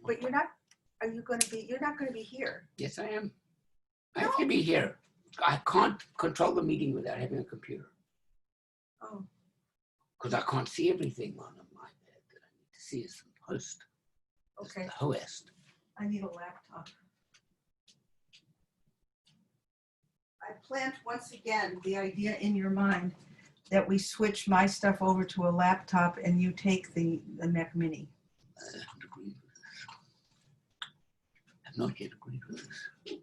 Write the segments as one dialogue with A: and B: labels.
A: But you're not, are you gonna be, you're not gonna be here.
B: Yes, I am. I have to be here. I can't control the meeting without having a computer
A: Oh,
B: because I can't see everything on my iPad that I need to see as the host.
A: okay.
B: The host.
A: I need a laptop. I plant once again the idea in your mind that we switch my stuff over to a laptop and you take the Mac Mini.
B: I haven't agreed with this. I've not yet agreed with this.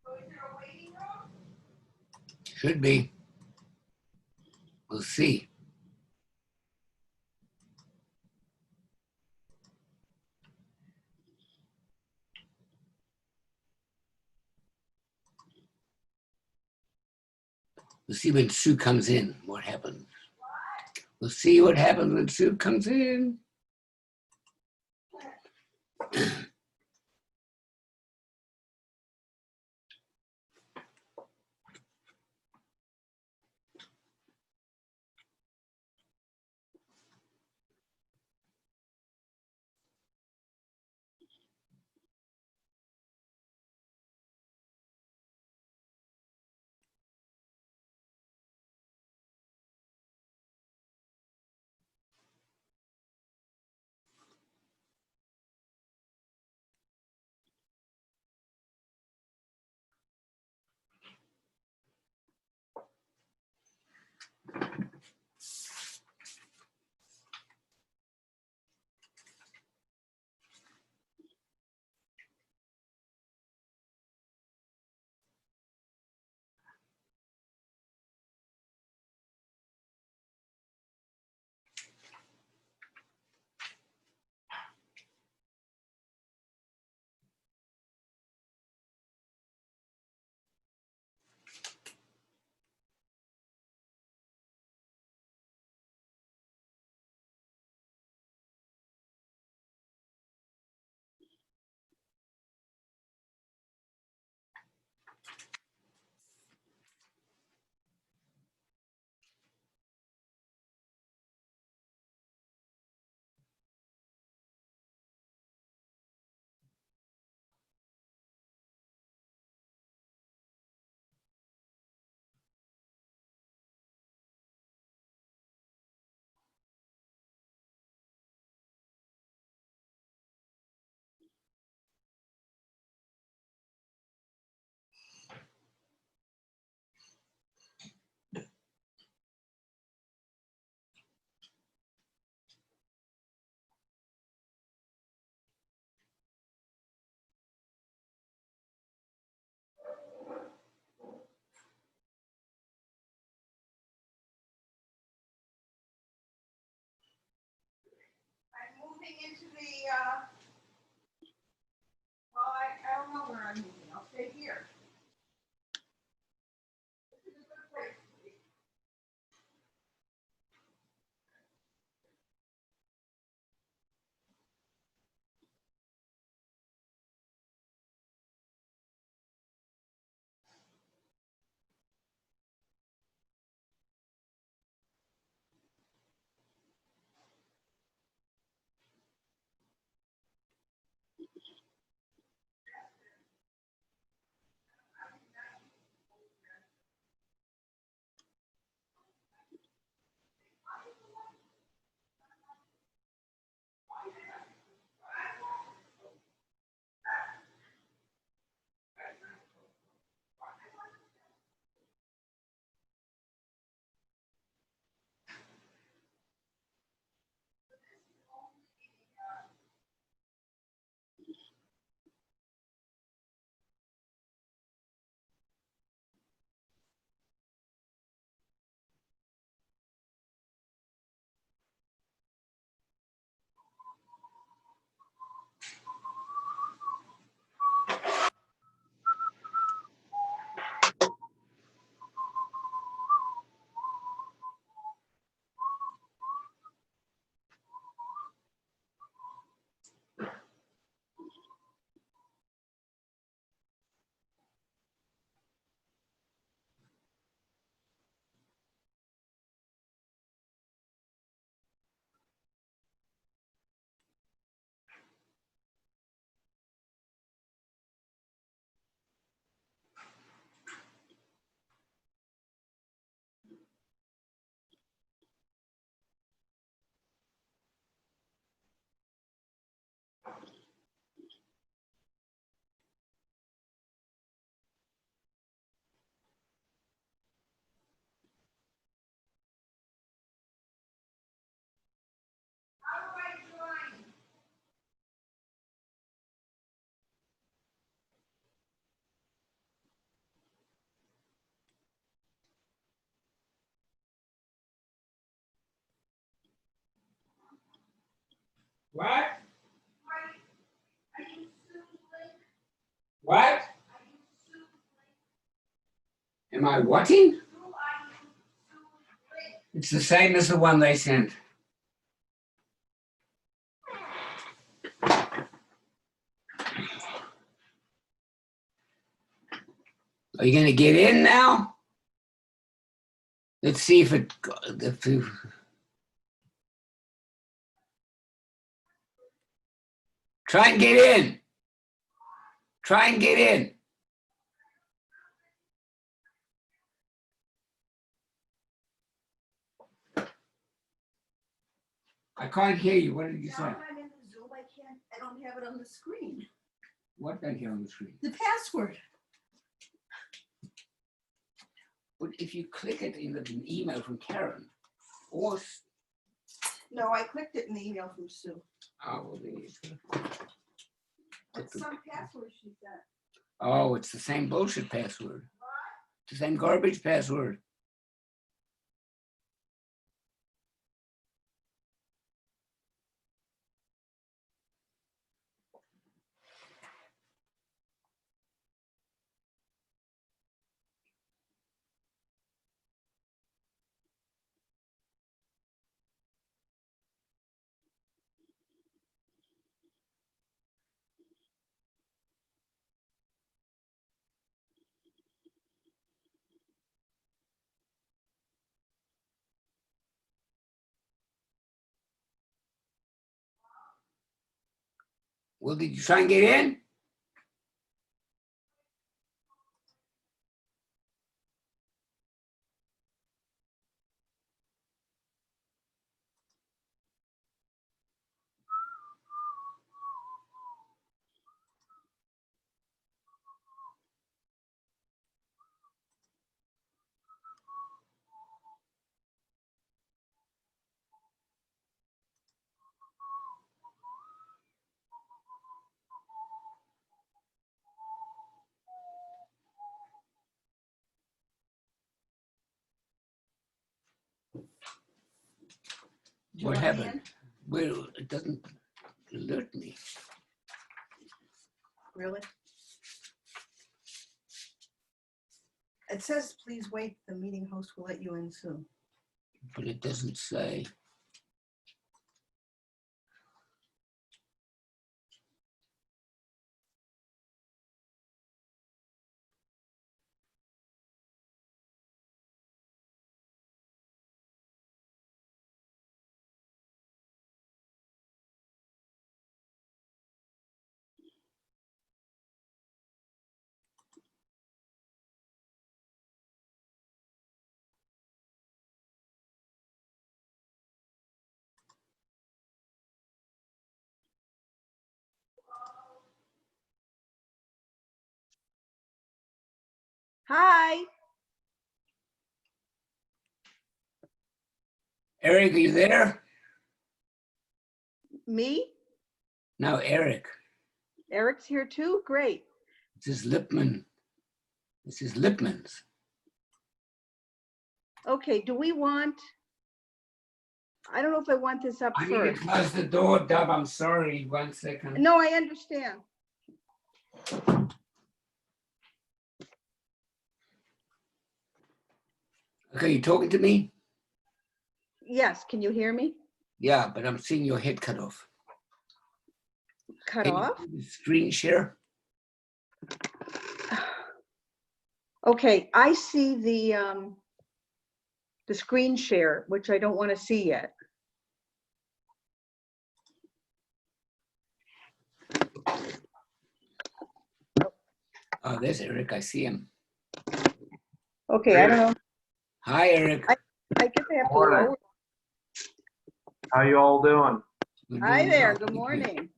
A: So is there a waiting room?
B: Should be. We'll see. We'll see when Sue comes in, what happens. We'll see what happens when Sue comes in.
A: I'm moving into the, well, I don't know where I'm moving. I'll stay here. This is a good place to be.
B: What? What? Am I watching? It's the same as the one they sent. Are you going to get in now? Let's see if it. Try and get in. Try and get in. I can't hear you. What did you say?
A: Now I'm in the Zoom, I don't have it on the screen.
B: What don't you have on the screen?
A: The password.
B: But if you click it in an email from Karen, or
A: No, I clicked it in the email from Sue.
B: well,
A: It's some password she sent.
B: oh, it's the same bullshit password. The same garbage password. Well, did you try and get in?
A: Do you
B: What
A: want me
B: happened?
A: in?
B: Well, it doesn't alert me.
A: Really? It says, please wait, the meeting host will let you in soon.
B: But it doesn't say.
A: Hi.
B: Eric, are you there?
C: Me?
B: No, Eric.
C: Eric's here too? Great.
B: This is Lipman. This is Lipman's.
C: Okay, do we want, I don't know if I want this up
B: I need to
C: first.
B: close the door, Dub. I'm sorry. 1 second.
C: No, I understand.
B: Okay, you talking to me?
C: Yes, can you hear me?
B: Yeah, but I'm seeing your head cut off.
C: Cut
B: Can you
C: off?
B: do the screen share?
C: Okay, I see the screen share, which I don't want to see yet.
B: Oh, there's Eric. I see him.
C: Okay, I don't know.
B: Hi, Eric.
C: I guess I have to
D: Morning.
C: lower.
D: How you all doing?
B: We're
C: Hi
B: doing
C: there,
B: well,
C: good
B: thank you.
C: morning.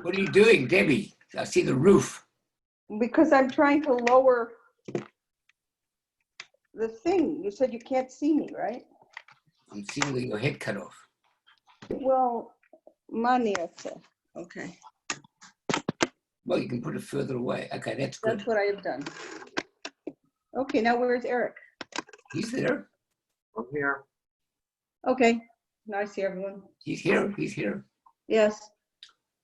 B: What are you doing, Debbie? I see the roof.
C: Because I'm trying to lower the thing. You said you can't see me, right?
B: I'm seeing your head cut off.
C: Well, Maniata. Okay.
B: Well, you can put it further away. Okay, that's good.
C: That's what I have done. Okay, now where's Eric?
B: He's there.
D: I'm here.
C: Okay, now I see everyone.
B: He's here. He's here.
C: Yes.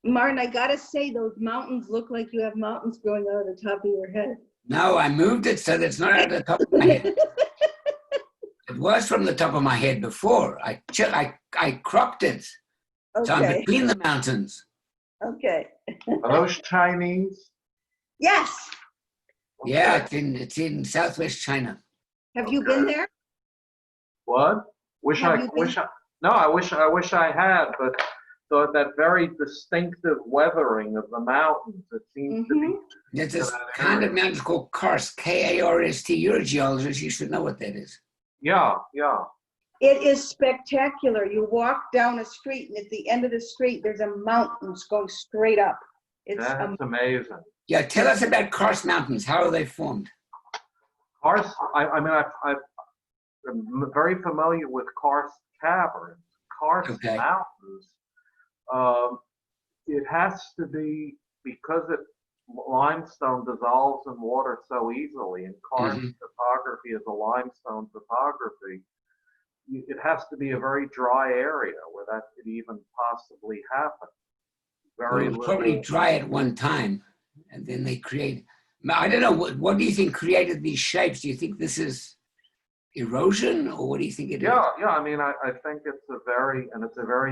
C: Martin, I gotta say, those mountains look like you have mountains growing out of the top of your head.
B: No, I moved it so that it's not at the top of my head. It was from the top of my head before. I cropped it. So I'm
C: Okay,
B: between the mountains.
C: okay.
D: Are those Chinese?
C: Yes.
B: Yeah,
D: Okay.
B: it's in southwest China.
C: Have you been there?
D: What?
C: Have you been-
D: I wish I had, but that very distinctive weathering of the mountains, it seems to be.
B: There's this
D: that
B: kind of
D: area.
B: mountain called karst, K-A-R-S-T. You're a geologist. You should know what that is.
D: Yeah.
C: It is spectacular. You walk down a street and at the end of the street, there's a mountain going straight up. It's
D: That's amazing.
B: Yeah, tell us about karst mountains. How are they formed?
D: Karst, I'm very familiar with karst caverns. Karst
B: Okay.
D: mountains, it has to be because limestone dissolves in water so easily, and karst topography is a limestone topography. It has to be a very dry area where that could even possibly happen. Very
B: Well,
D: little.
B: probably dry at one time, and then they create. I don't know. What do you think created these shapes? Do you think this is erosion, or what do you think it is?
D: Yeah. I mean, I think it's a very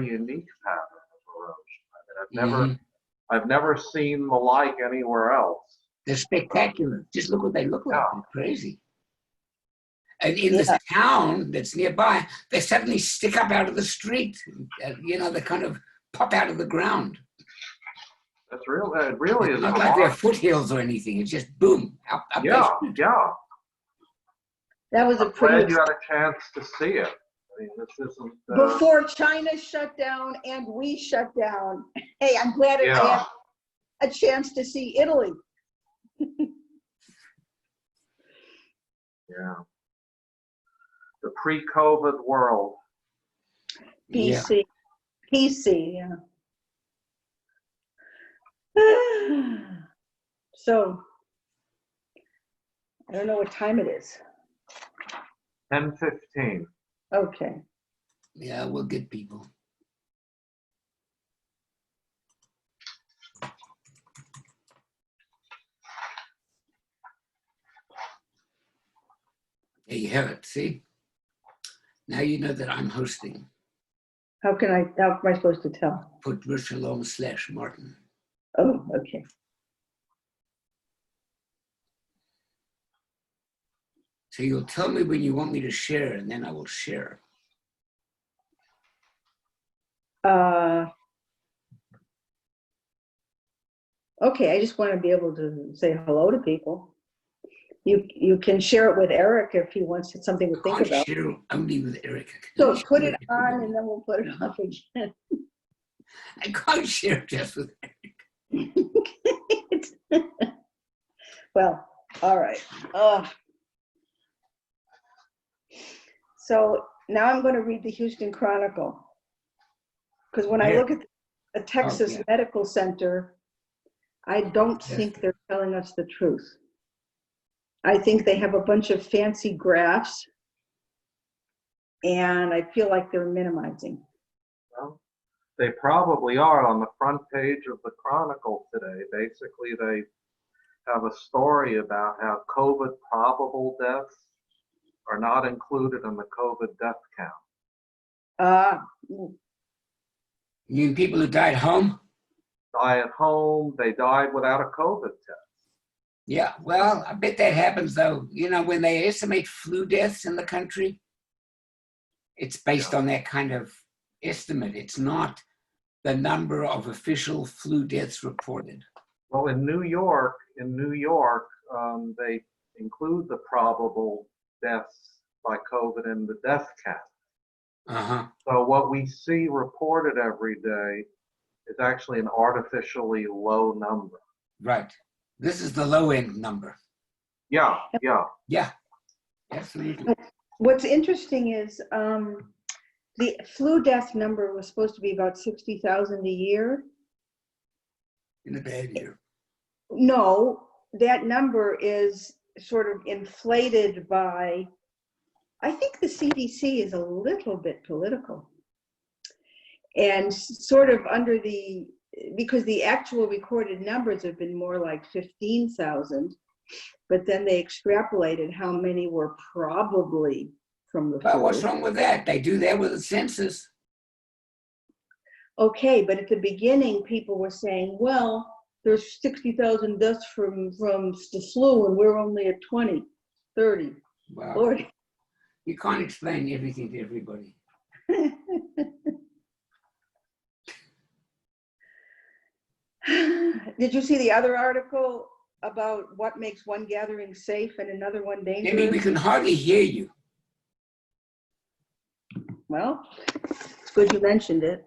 D: unique pattern of erosion. I mean, I've never seen the like anywhere else.
B: They're spectacular. Just look what they look like.
D: Yeah.
B: They're crazy. And in this town that's nearby, they suddenly stick up out of the street. They kind of pop out of the ground.
D: That's real. It really is.
B: Not like they're foothills or anything. It's just boom, up
D: Yeah.
C: That was a
D: I'm glad
C: pretty,
D: you had a chance to see it. I mean, this isn't.
C: before China shut down and we shut down. Hey, I'm glad I
D: Yeah.
C: had a chance to see Italy.
D: Yeah. The pre-COVID world.
B: Yeah.
C: PC, yeah. So, I don't know what time it is.
D: 10:15.
C: Okay.
B: Yeah, we'll get people. There you have it. See? Now you know that I'm hosting.
C: How am I supposed to tell?
B: Put /Martin.
C: Oh, okay.
B: So you'll tell me when you want me to share, and then I will share.
C: Okay, I just want to be able to say hello to people. You can share it with Eric if he wants something to think
B: I'll
C: about.
B: share only with Eric.
C: So put it on and then we'll put it off again.
B: I can't share just with Eric.
C: Well, all right. So now I'm going to read the Houston Chronicle. Because when I look at the Texas Medical Center, I don't think they're telling us the truth. I think they have a bunch of fancy graphs, and I feel like they're minimizing.
D: Well, they probably are on the front page of the Chronicle today. Basically, they have a story about how COVID probable deaths are not included in the COVID death count.
B: You mean people who died home?
D: Die at home, they died without a COVID test.
B: Yeah, well, I bet that happens though. When they estimate flu deaths in the country, it's based on that kind of estimate. It's not the number of official flu deaths reported.
D: Well, in New York, they include the probable deaths by COVID in the death count. So what we see reported every day is actually an artificially low number.
B: Right. This is the low end number.
D: Yeah.
B: Yeah, absolutely.
C: What's interesting is the flu death number was supposed to be about 60,000 a year.
B: In a bad year.
C: No, that number is sort of inflated by, I think the CDC is a little bit political. And sort of under the, because the actual recorded numbers have been more like 15,000, but then they extrapolated how many were probably from the
B: But what's
C: flu.
B: wrong with that? They do that with the census.
C: Okay, but at the beginning, people were saying, well, there's 60,000 deaths from the flu, and we're only at 20, 30,
B: Well,
C: 40.
B: you can't explain everything to everybody.
C: Did you see the other article about what makes one gathering safe and another one
B: Amy, we
C: dangerous?
B: can hardly hear you.
C: Well, it's good you mentioned it.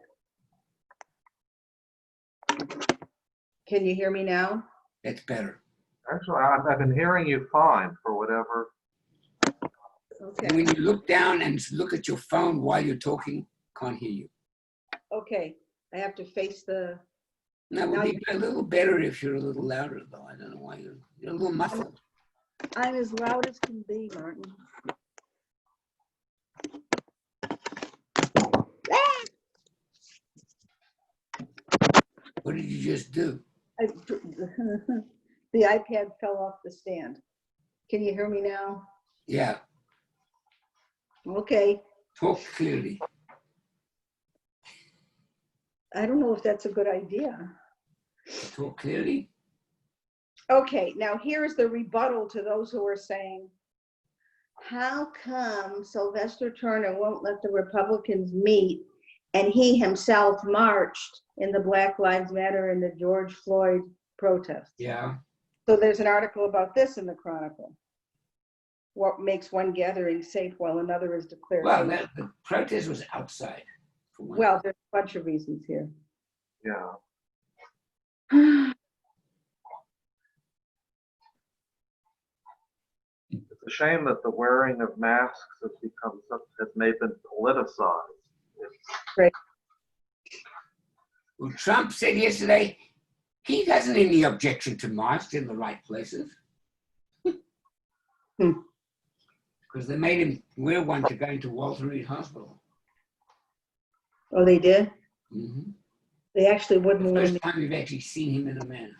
C: Can you hear me now?
B: That's better.
D: Actually, I've been hearing you fine for whatever.
B: And when you look down and look at your phone while you're talking, can't hear you.
C: Okay, I have to face the,
B: No, it
C: Now
B: would be a little better if you're a little louder, though. I don't know why you're a little muffled.
C: I'm as loud as can be, Martin.
B: What did you just do?
C: The iPad fell off the stand. Can you hear me now?
B: Yeah,
C: Okay,
B: talk clearly.
C: I don't know if that's a good idea.
B: Talk clearly.
C: Okay, now here's the rebuttal to those who are saying, how come Sylvester Turner won't let the Republicans meet and he himself marched in the Black Lives Matter and the George Floyd protests?
B: Yeah.
C: So there's an article about this in the Chronicle. What makes one gathering safe while another is declared?
B: Well, the protest was outside. For one.
C: Well, there's a bunch of reasons here.
D: Yeah. It's a shame that the wearing of masks has become has made them politicized.
B: Well, Trump said yesterday he hasn't any objection to masks in the right places. Because they made him wear one to go into Walter Reed Hospital.
C: Oh, they did?
B: Mm-hmm.
C: They actually
B: The
C: wouldn't let
B: first
C: me.
B: time we've actually seen him in a mask.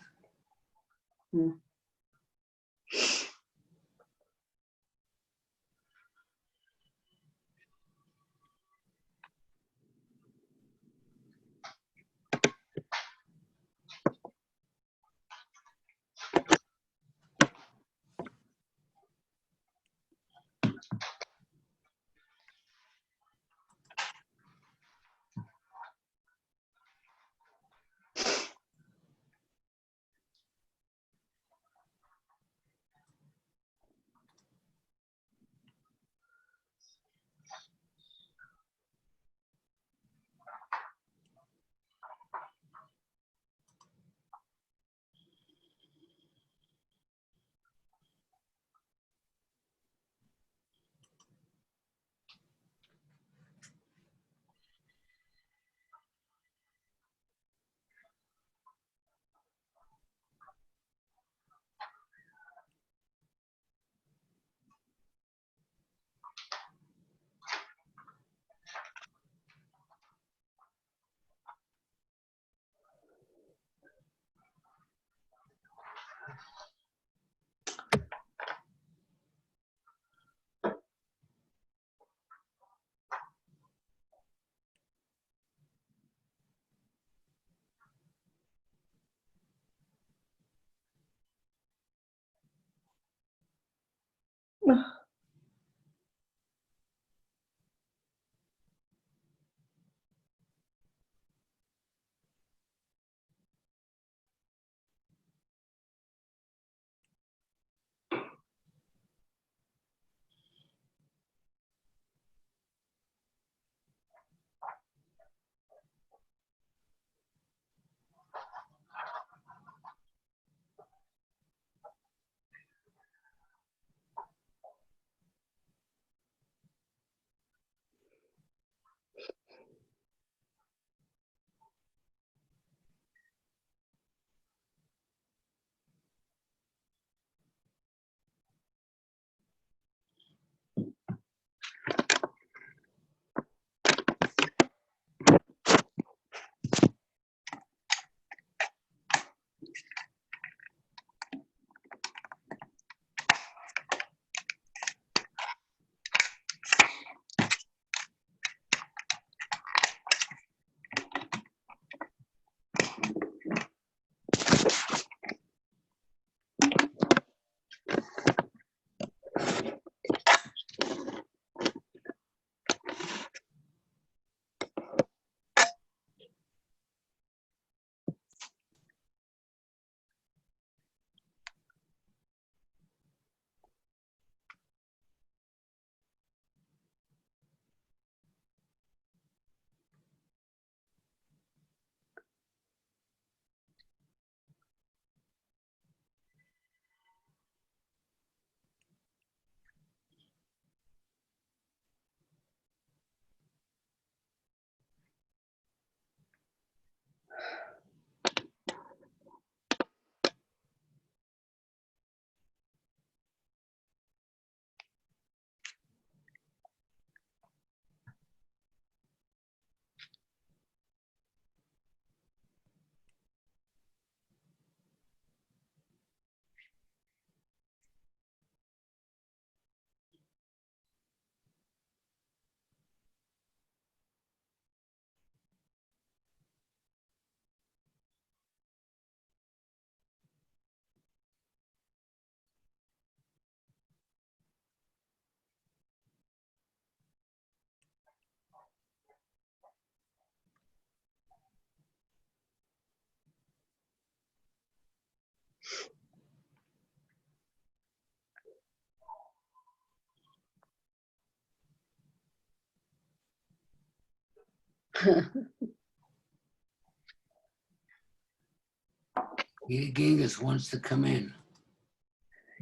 B: Peter Genghis wants to come in.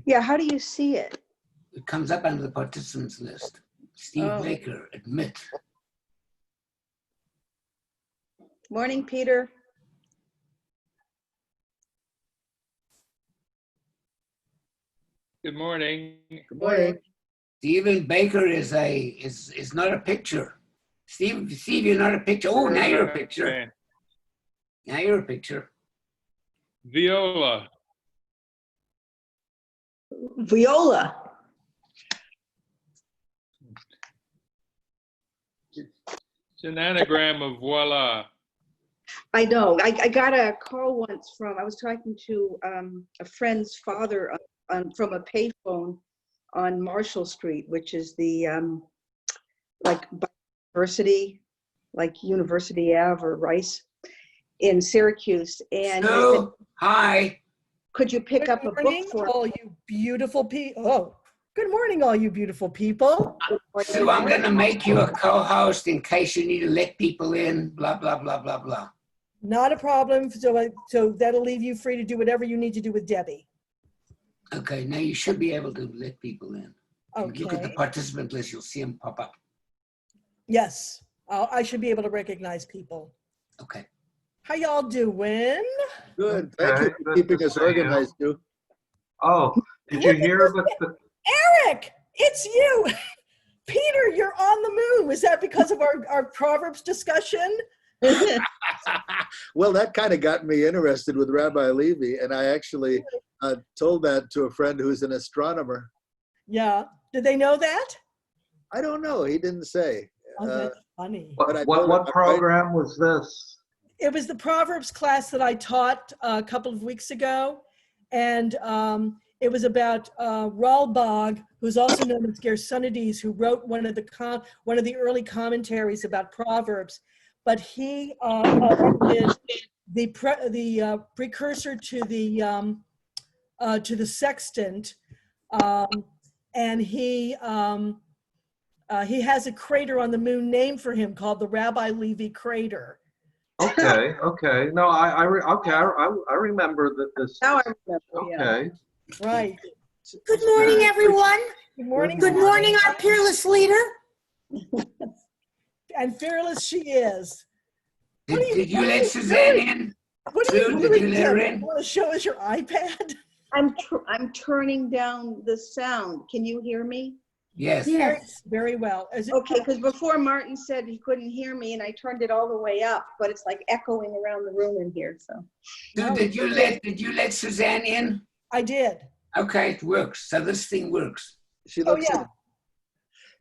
C: Yeah, how do you see it?
B: It comes up under the participants list. Steve
C: Oh.
B: Baker, admit.
C: Morning, Peter.
E: Good morning.
F: Good morning.
B: Stephen Baker is not a picture. Steve, you're not a picture. Oh, now you're a picture.
E: Okay.
B: Now you're a picture.
E: Viola.
C: Viola.
E: It's an anagram of voila.
C: I know. I got a call once I was talking to a friend's father from a payphone on Marshall Street, which is the like university, like University Ave or Rice in Syracuse. And I said,
B: Sue, hi.
C: could you pick up a
G: Good morning,
C: book for
G: all you beautiful people. Oh, good morning, all you beautiful people.
B: Sue, I'm going to make you a co-host in case you need to let people in, blah, blah, blah, blah, blah.
G: Not a problem. So that'll leave you free to do whatever you need to do with Debbie.
B: Okay, now you should be able to let people in. Look at the
G: Okay.
B: participant list, you'll see them pop up.
G: Yes, I should be able to recognize people.
B: Okay.
G: How y'all doing?
F: Good. Thank you
D: Okay,
F: for
D: good
F: keeping
D: to
F: us
D: see you.
F: organized, Stu.
D: Oh, did you hear that?
G: Eric, it's you. Peter, you're on the moon. Was that because of our Proverbs discussion?
F: Well, that kind of got me interested with Rabbi Levy, and I actually told that to a friend who's an astronomer.
G: Yeah. Did they know that?
F: I don't know. He didn't say.
G: Oh, that's funny.
F: But I
D: What
F: told him,
D: what program was this?
G: It was the Proverbs class that I taught a couple of weeks ago. And it was about Ralbag, who's also known as Gersonides, who wrote one of the early commentaries about Proverbs. But he is the precursor to the sextant, and he has a crater on the moon named for him called the Rabbi Levy crater.
D: Okay, okay. No, I remember that this.
C: Now I remember. Yeah.
D: Okay.
G: Right.
H: Good morning, everyone.
G: Good morning.
H: Good morning, our peerless leader.
G: And fearless she is.
B: Did you let Suzanne in?
G: What are you
B: Sue, did
G: doing?
B: you let her
G: Jen?
B: in?
G: You want to show us your iPad?
C: I'm turning down the sound. Can you hear me?
B: Yes.
H: Yes.
G: Very well.
C: Okay, because before Martin said he couldn't hear me and I turned it all the way up, but it's like echoing around the room in here, so.
B: Sue, did you let Suzanne in?
G: I did.
B: Okay, it works. So this thing works.
F: she
G: Oh,
F: looks
G: yeah.
F: at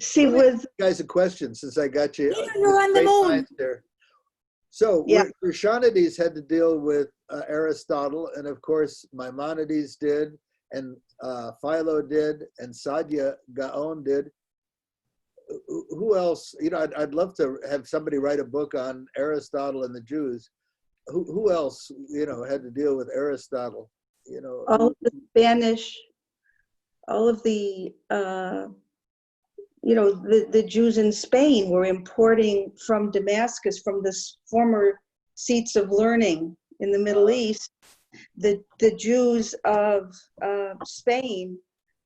C: See,
F: Let me
C: with,
F: ask you guys a question since I got you.
H: Peter, you're on the
F: Great
H: moon.
F: minds there. So
C: Yeah.
F: Gersonides had to deal with Aristotle, and of course Maimonides did, and Philo did, and Sadia Gaon did. Who else? You know, I'd love to have somebody write a book on Aristotle and the Jews. Who else, you know, had to deal with Aristotle? You know,
C: all of the Spanish, all of the, the Jews in Spain were importing from Damascus, from the former seats of learning in the Middle East. The Jews of Spain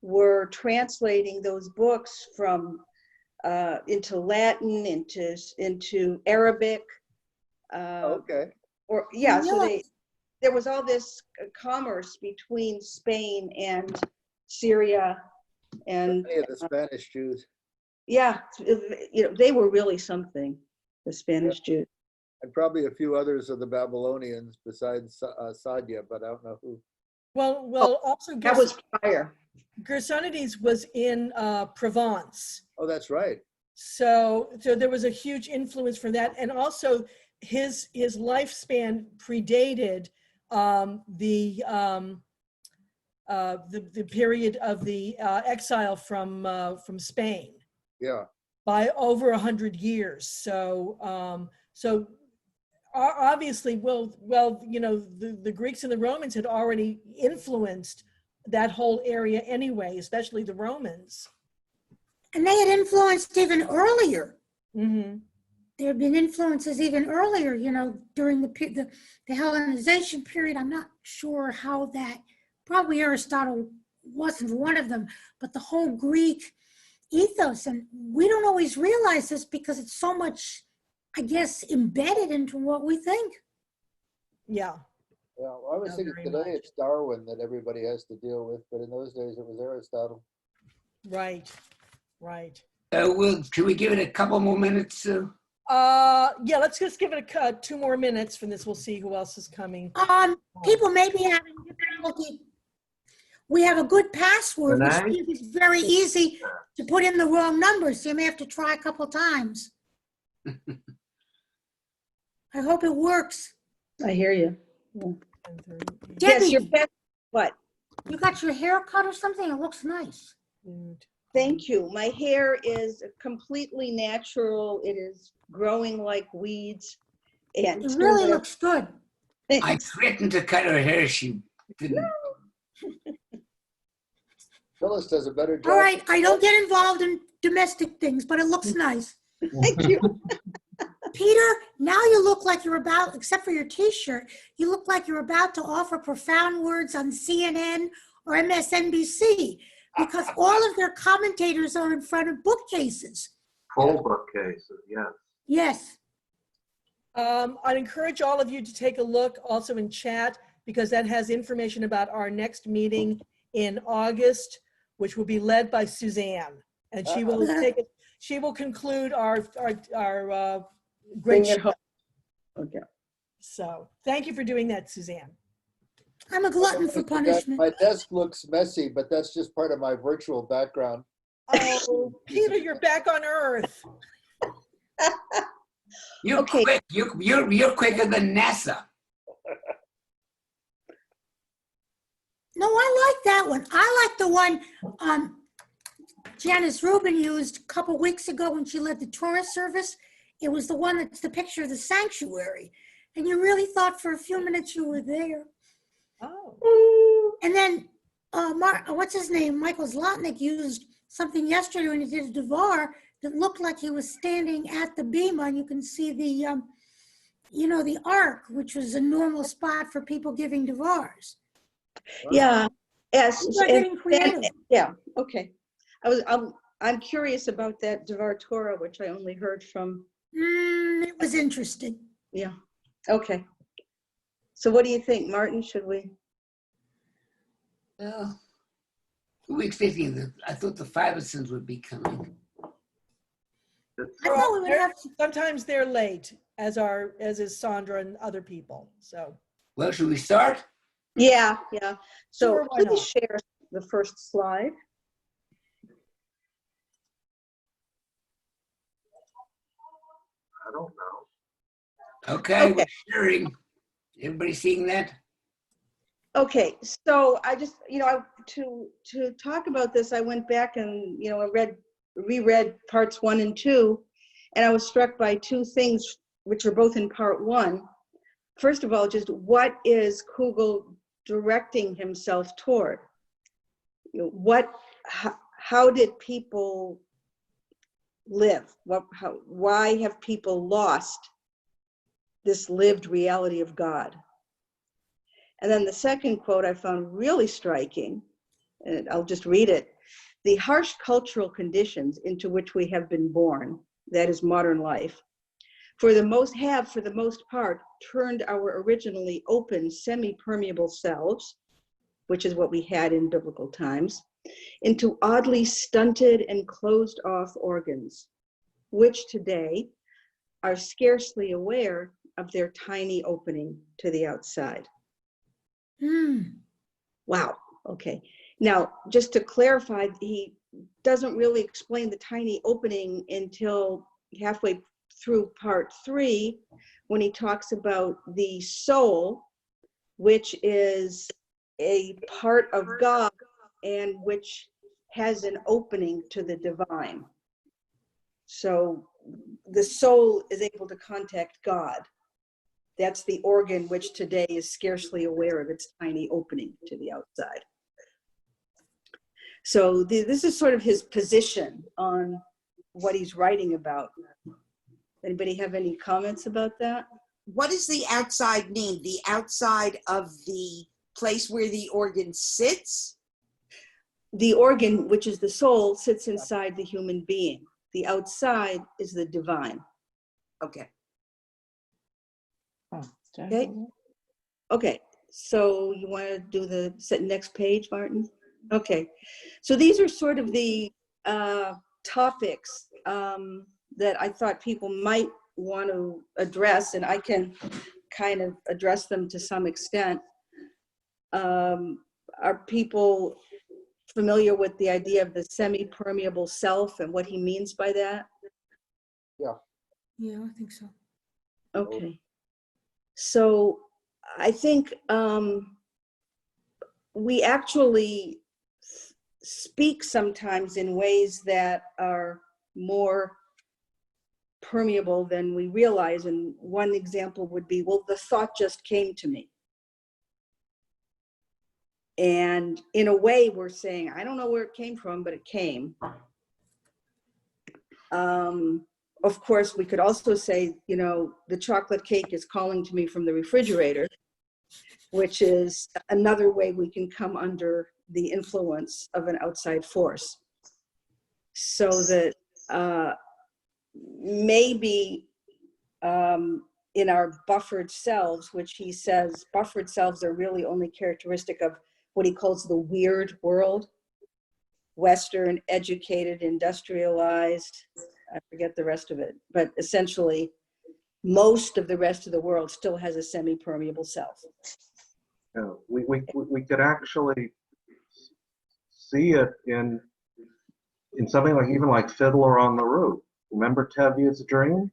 C: were translating those books from into Latin, into Arabic.
F: okay.
C: Or yeah, so
H: Yes.
C: there was all this commerce between Spain and Syria, and
F: Many of the Spanish Jews,
C: yeah, they were really something, the Spanish Jews.
F: and probably a few others of the Babylonians besides Sadia, but I don't know who.
G: Well, also
C: That was prior.
G: Gersonides was in Provence.
F: Oh, that's right.
G: So there was a huge influence from that. And also his lifespan predated the period of the exile from Spain
F: Yeah.
G: by over 100 years. So obviously, the Greeks and the Romans had already influenced that whole area anyway, especially the Romans.
H: And they had influenced even earlier.
G: Mm-hmm.
H: there have been influences even earlier, during the Hellenization period. I'm not sure how that, probably Aristotle wasn't one of them, but the whole Greek ethos. And we don't always realize this because it's so much, I guess, embedded into what we think.
G: Yeah.
F: Yeah, well, I was
G: No,
F: thinking
G: very
F: today
G: much.
F: it's Darwin that everybody has to deal with, but in those days it was Aristotle.
G: Right. Right.
B: Can we give it a couple more minutes, Sue?
G: Yeah, let's just give it 2 more minutes from this. We'll see who else is coming.
H: People may be having difficulty. We have a good password, which
D: Renee?
H: means it's very easy to put in the wrong numbers. You may have to try a couple times. I hope it works.
C: I hear you.
G: 10:38.
C: Yes,
H: Debbie,
C: what?
H: you got your hair cut or something? It looks nice.
C: Thank you. My hair is completely natural. It is growing like weeds. And
H: It really looks good.
B: I threatened to cut her hair. She didn't.
F: Phyllis does a better job.
H: All right, I don't get involved in domestic things, but it looks nice.
C: Thank you.
H: Peter, now you look like you're about, except for your t-shirt, you look like you're about to offer profound words on CNN or MSNBC because all of their commentators are in front of bookcases.
D: Full bookcases, yes.
H: Yes.
G: I'd encourage all of you to take a look also in chat because that has information about our next meeting in August, which will be led by Suzanne. And she will she will conclude our great
C: Bring it
G: show.
C: home. Okay.
G: So thank you for doing that, Suzanne.
H: I'm a glutton for punishment.
F: My desk looks messy, but that's just part of my virtual background.
G: Oh, Peter, you're back on Earth.
B: You're
C: Okay.
B: quick. You're quicker than NASA.
H: No, I like that one. I like the one Janice Rubin used a couple weeks ago when she led the tourist service. It was the one that's the picture of the sanctuary. And you really thought for a few minutes you were there.
G: Oh.
H: And then, what's his name? Michael Zlotnick used something yesterday when he did a Devar that looked like he was standing at the bema, and you can see the, the ark, which was a normal spot for people giving Devars.
C: Yeah. Yes.
H: People are getting creative.
C: Yeah. Okay. I'm curious about that Devar Torah, which I only heard from.
H: It was interesting.
C: Yeah. Okay. So what do you think, Martin? Should we?
B: Well, who were expecting that? I thought the Fiversons would be coming.
C: It's,
H: I thought we would have
G: Sometimes they're late, as is Sandra and other people. So
B: Well, should we start?
C: yeah. Yeah. So
G: Sure, why
C: please
G: not?
C: share the first slide.
D: I don't know.
B: Okay,
C: Okay.
B: we're sharing. Everybody seeing that?
C: Okay, so I just, to talk about this, I went back and, I reread parts 1 and 2, and I was struck by 2 things, which are both in part 1. First of all, just what is Kugel directing himself toward? How did people live? Why have people lost this lived reality of God? And then the second quote I found really striking, and I'll just read it. The harsh cultural conditions into which we have been born, that is modern life, for the most part, turned our originally open, semi-permeable selves, which is what we had in biblical times, into oddly stunted and closed off organs, which today are scarcely aware of their tiny opening to the outside. Wow. Okay. Now, just to clarify, he doesn't really explain the tiny opening until halfway through part 3, when he talks about the soul, which is a part of God and which has an opening to the divine. So the soul is able to contact God. That's the organ which today is scarcely aware of its tiny opening to the outside. So this is sort of his position on what he's writing about. Anybody have any comments about that?
I: What does the outside mean? The outside of the place where the organ sits?
C: The organ, which is the soul, sits inside the human being. The outside is the divine.
I: Okay.
C: Okay. Okay. So you want to do the next page, Martin? Okay. So these are sort of the topics that I thought people might want to address, and I can kind of address them to some extent. Are people familiar with the idea of the semi-permeable self and what he means by that?
H: Yeah, I think so.
C: Okay. So I think we actually speak sometimes in ways that are more permeable than we realize. And one example would be, well, the thought just came to me. And in a way, we're saying, I don't know where it came from, but it came. Of course, we could also say, you know, the chocolate cake is calling to me from the refrigerator, which is another way we can come under the influence of an outside force. So that maybe in our buffered selves, which he says buffered selves are really only characteristic of what he calls the weird world, Western, educated, industrialized, I forget the rest of it, but essentially most of the rest of the world still has a semi-permeable self.
D: Yeah, we could actually see it in something like, even like Fiddler on the Roof. Remember Tevye's dream?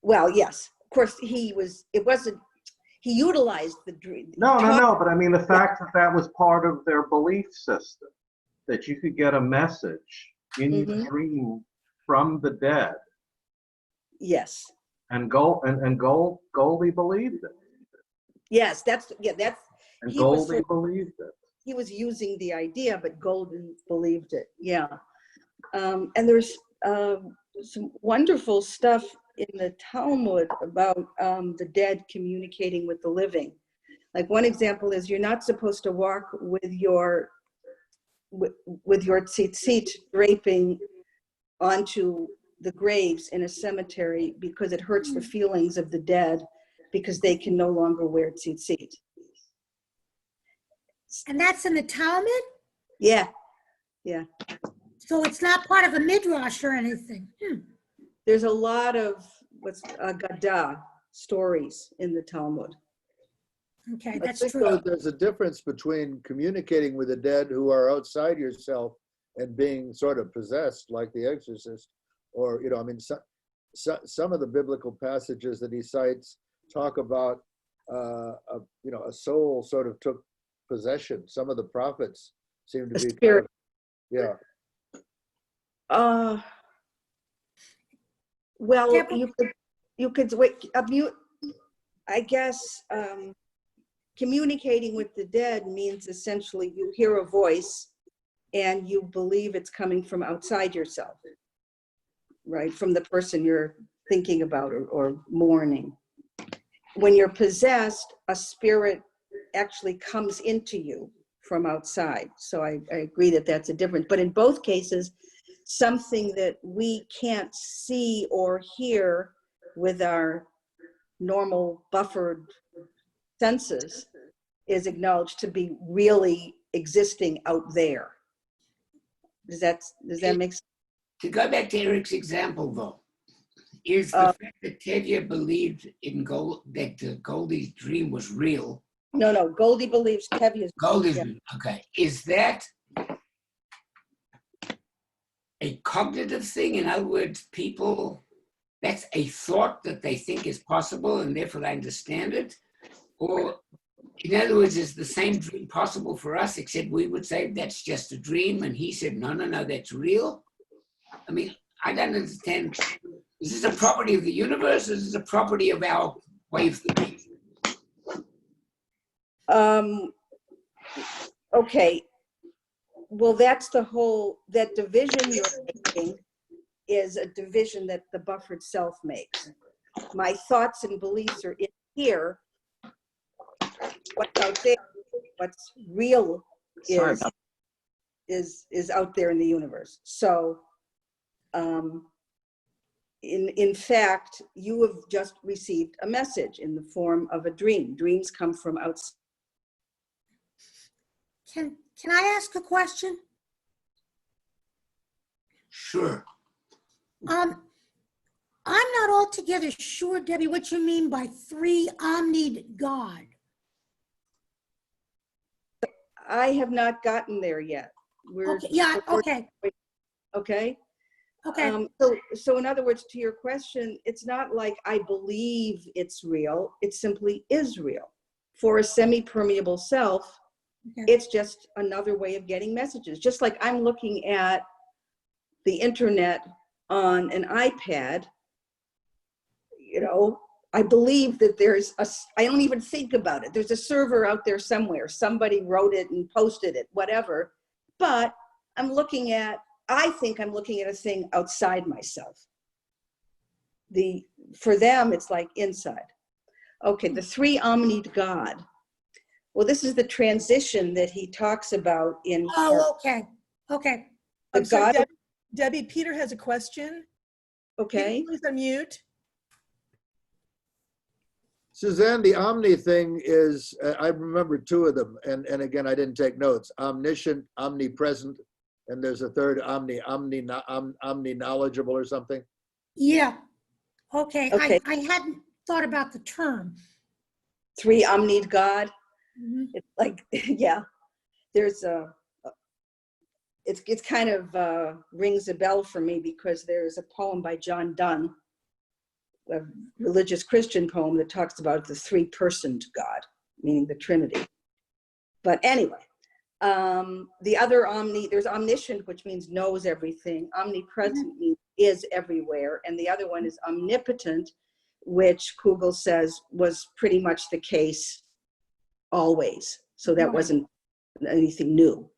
C: Well, yes, of course he utilized the dream.
D: No, but I mean the fact that that was part of their belief system, that you could get a message in your dream from the dead.
C: Yes.
D: And Goldie believed it.
C: Yes,
D: And Goldie believed it.
C: He was using the idea, but Goldie believed it. Yeah. And there's some wonderful stuff in the Talmud about the dead communicating with the living. Like one example is, you're not supposed to walk with your tzitzit draping onto the graves in a cemetery, because it hurts the feelings of the dead, because they can no longer wear tzitzit.
H: And that's in the Talmud?
C: Yeah.
H: So it's not part of a midrash or anything.
C: There's a lot of what's Agadah stories in the Talmud.
H: Okay,
F: I
H: that's
F: think
H: true.
F: though there's a difference between communicating with the dead who are outside yourself and being sort of possessed like the exorcist, or, you know, I mean, some of the biblical passages that he cites talk about, you know, a soul sort of took possession. Some of the prophets seem to be
C: spirit.
F: Yeah.
C: Well,
H: Yeah,
C: you could wait, I guess communicating with the dead means essentially you hear a voice and you believe it's coming from outside yourself, right? From the person you're thinking about or mourning. When you're possessed, a spirit actually comes into you from outside. So I agree that that's a difference. But in both cases, something that we can't see or hear with our normal buffered senses is acknowledged to be really existing out there. Does that make sense?
B: To go back to Eric's example, though, is the fact that Tevye believed in that Goldie's dream was real.
C: No, Goldie believes Tevye's.
B: Goldie's,
C: yeah.
B: okay. Is that a cognitive thing? In other words, that's a thought that they think is possible and therefore they understand it? Or, in other words, is the same dream possible for us, except we would say that's just a dream, and he said, no, that's real? I mean, I don't understand. Is this a property of the universe, or is this a property of our way of thinking?
C: Okay. Well, that's that division you're making is a division that the buffered self makes. My thoughts and beliefs are in here. What's out there, what's real
I: Sorry
C: is
I: about
C: is out there in the universe. So in fact, you have just received a message in the form of a dream. Dreams come from outside.
H: Can I ask a question?
B: Sure.
H: I'm not altogether sure, Debbie, what you mean by three-omnied God.
C: I have not gotten there yet. We're
H: Okay, yeah, okay,
C: okay.
H: okay.
C: So in other words, to your question, it's not like I believe it's real. It simply is real. For a semi-permeable self,
H: Okay.
C: it's just another way of getting messages. Just like I'm looking at the internet on an iPad, you know, I believe that I don't even think about it. There's a server out there somewhere. Somebody wrote it and posted it, whatever. But I think I'm looking at a thing outside myself. For them, it's like inside. Okay, the three-omnied God. Well, this is the transition that he talks about in
H: Oh, okay, okay.
C: the
G: I'm sorry,
C: God.
G: Debbie, Peter has a question.
C: Okay.
G: Peter, please unmute.
F: Suzanne, the omni thing is, I remember two of them, and again, I didn't take notes. Omniscient, omnipresent, and there's a third, omni knowledgeable or something.
H: Yeah, okay.
C: Okay.
H: I hadn't thought about the term.
C: Three-omnied God.
H: Mhm.
C: It's like, yeah, there's it's kind of rings a bell for me because there's a poem by John Donne, a religious Christian poem that talks about the three-personed God, meaning the Trinity. But anyway, the other there's omniscient, which means knows everything. Omnipresent means is everywhere. And the other one is omnipotent, which Kugel says was pretty much the case always. So that
H: Right.
C: wasn't anything new.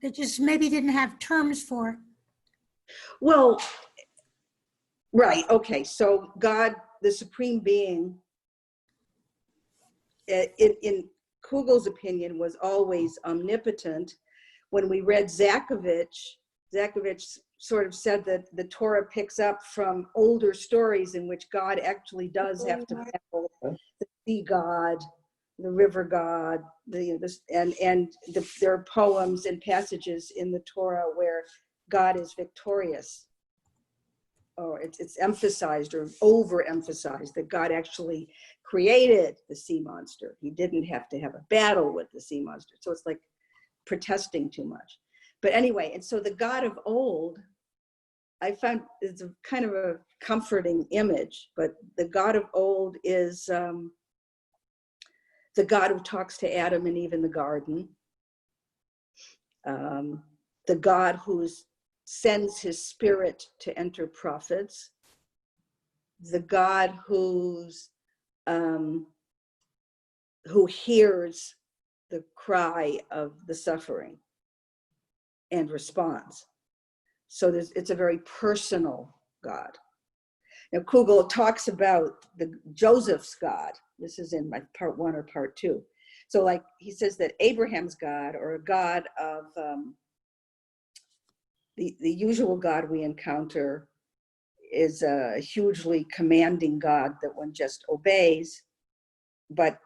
H: They just maybe didn't have terms for it.
C: Well, right, okay, so God, the supreme being, in Kugel's opinion, was always omnipotent. When we read Zakovich sort of said that the Torah picks up from older stories in which God actually does have to battle the sea god, the river god, there are poems and passages in the Torah where God is victorious, or it's emphasized or overemphasized that God actually created the sea monster. He didn't have to have a battle with the sea monster. So it's like protesting too much. But anyway, and so the God of old, I found it's a kind of a comforting image, but the God of old is the God who talks to Adam and Eve in the garden, the God who sends his spirit to enter prophets, the God who hears the cry of the suffering and responds. So it's a very personal God. Now Kugel talks about Joseph's God. This is in my part 1 or part 2. So like he says that Abraham's God, or a God of the usual God we encounter, is a hugely commanding God that one just obeys, but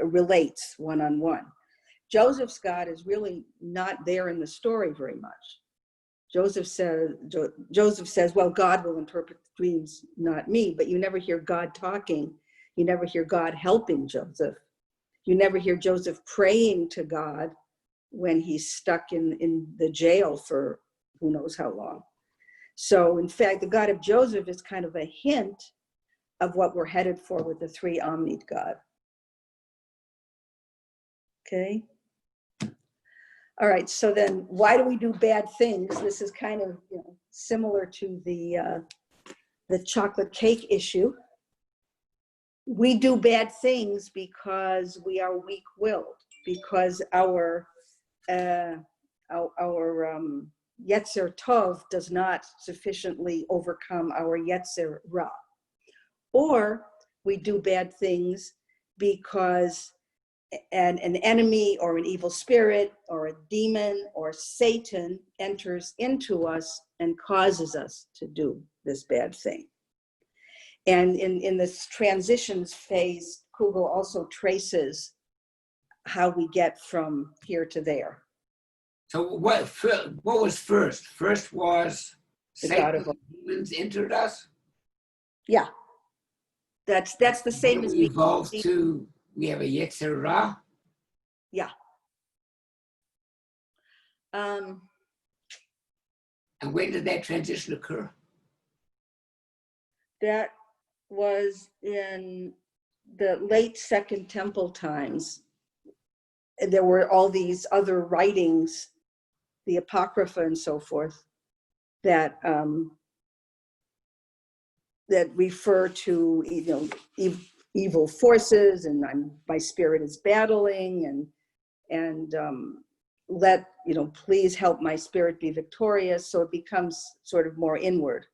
C: relates one-on-one. Joseph's God is really not there in the story very much. Joseph says, well, God will interpret dreams, not me, but you never hear God talking. You never hear God helping Joseph. You never hear Joseph praying to God when he's stuck in the jail for who knows how long. So in fact, the God of Joseph is kind of a hint of what we're headed for with the three-omnied God. Okay. All right, so then why do we do bad things? This is kind of similar to the chocolate cake issue. We do bad things because we are weak-willed, because our Yetzer Tov does not sufficiently overcome our Yetzer Ra. Or we do bad things because an enemy or an evil spirit or a demon or Satan enters into us and causes us to do this bad thing. And in this transitions phase, Kugel also traces how we get from here to there.
B: So what was first? First was
C: The
B: Satan
C: God of-
B: and demons entered us?
C: Yeah, that's the same as
B: we evolved to, we have a Yetzer Ra?
C: yeah.
B: And when did that transition occur?
C: That was in the late Second Temple times. And there were all these other writings, the Apocrypha and so forth, that that refer to, you know, evil forces, and my spirit is battling, and let, you know, please help my spirit be victorious. So it becomes sort of more inward.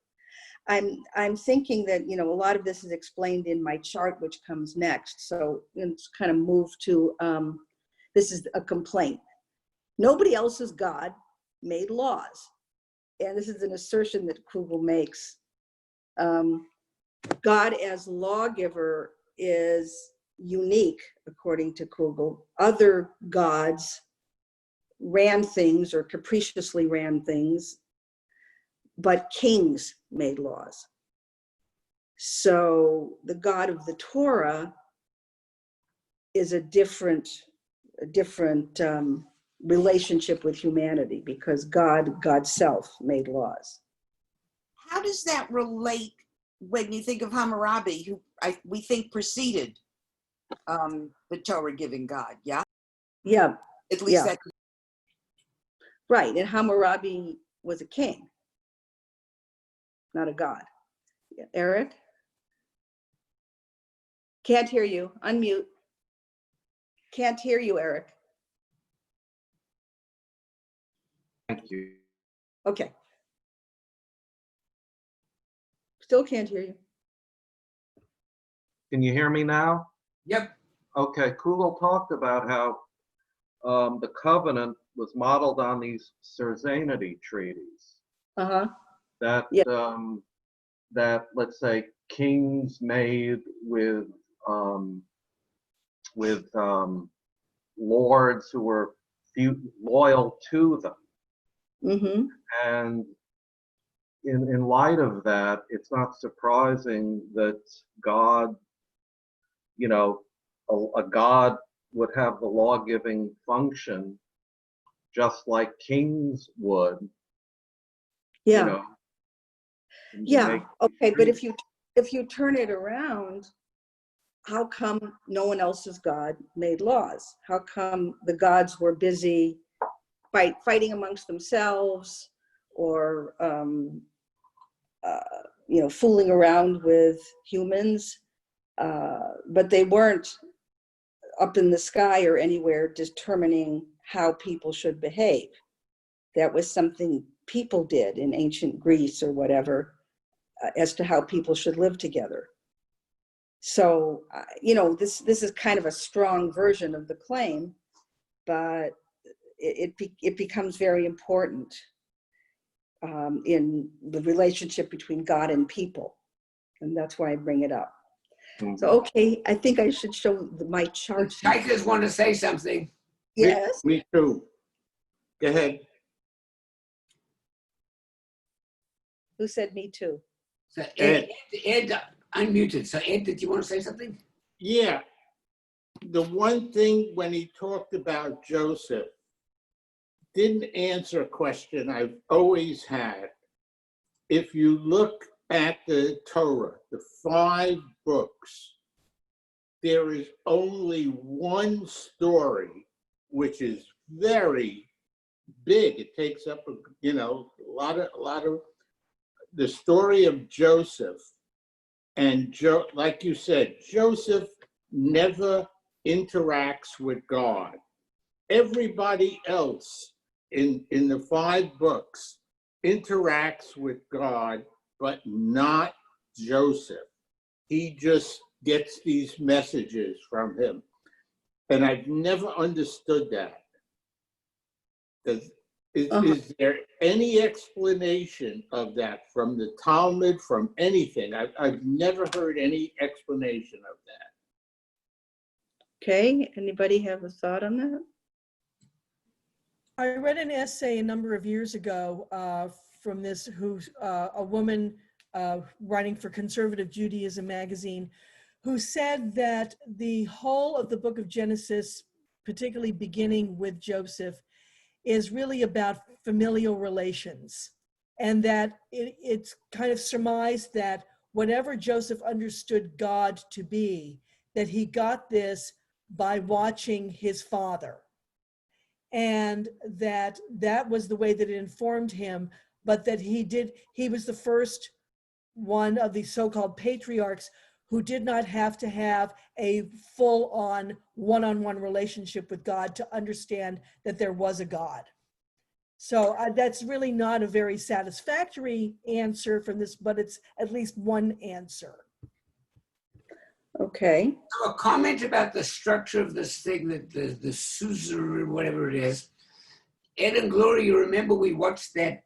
C: I'm thinking that, you know, a lot of this is explained in my chart, which comes next. So let's kind of move to, this is a complaint. Nobody else's God made laws. And this is an assertion that Kugel makes. God as lawgiver is unique, according to Kugel. Other gods ran things or capriciously ran things, but kings made laws. So the God of the Torah is a different relationship with humanity, because God's self made laws.
I: How does that relate when you think of Hammurabi, who we think preceded the Torah-giving God? Yeah,
C: Yeah,
I: at least
C: Yeah.
I: that.
C: right. And Hammurabi was a king, not a god. Yeah. Eric? Can't hear you. Unmute. Can't hear you, Eric.
D: Thank you.
C: Okay. Still can't hear you.
D: Can you hear me now?
B: Yep.
D: Okay, Kugel talked about how the covenant was modeled on these Serenity treaties
C: Uh-huh.
D: that
C: Yeah.
D: that, let's say, kings made with lords who were loyal to them.
C: Mm-hmm.
D: And in light of that, it's not surprising that God, you know, a God would have the law-giving function just like kings would.
C: Yeah.
D: You know, and
C: Yeah.
D: make
C: Okay. But
D: treaties.
C: if you turn it around, how come no one else's God made laws? How come the gods were busy fighting amongst themselves, or you know, fooling around with humans, but they weren't up in the sky or anywhere determining how people should behave? That was something people did in ancient Greece or whatever, as to how people should live together. So, you know, this is kind of a strong version of the claim, but it becomes very important in the relationship between God and people. And that's why I bring it up. So, okay, I think I should show my chart.
B: Shikers want to say something.
C: Yes.
J: Me too. Go ahead.
C: Who said me too?
B: So Ed unmuted. So Ed, did you want to say something?
J: Yeah. The one thing when he talked about Joseph didn't answer a question I've always had. If you look at the Torah, the 5 books, there is only one story which is very big. It takes up a lot of the story of Joseph. And like you said, Joseph never interacts with God. Everybody else in the 5 books interacts with God, but not Joseph. He just gets these messages from him. And I've never understood that. Is there any explanation of that from the Talmud, from anything? I've never heard any explanation of that.
C: Okay, anybody have a thought on that?
G: I read an essay a number of years ago from this, who's a woman writing for Conservative Judaism magazine, who said that the whole of the book of Genesis, particularly beginning with Joseph, is really about familial relations, and that it's kind of surmised that whatever Joseph understood God to be, that he got this by watching his father, and that was the way that it informed him, but that he was the first one of the so-called patriarchs who did not have to have a full-on one-on-one relationship with God to understand that there was a God. So that's really not a very satisfactory answer from this, but it's at least one answer.
C: Okay.
B: So a comment about the structure of this thing, that the Suzer or whatever it is. Ed and Gloria, you remember we watched that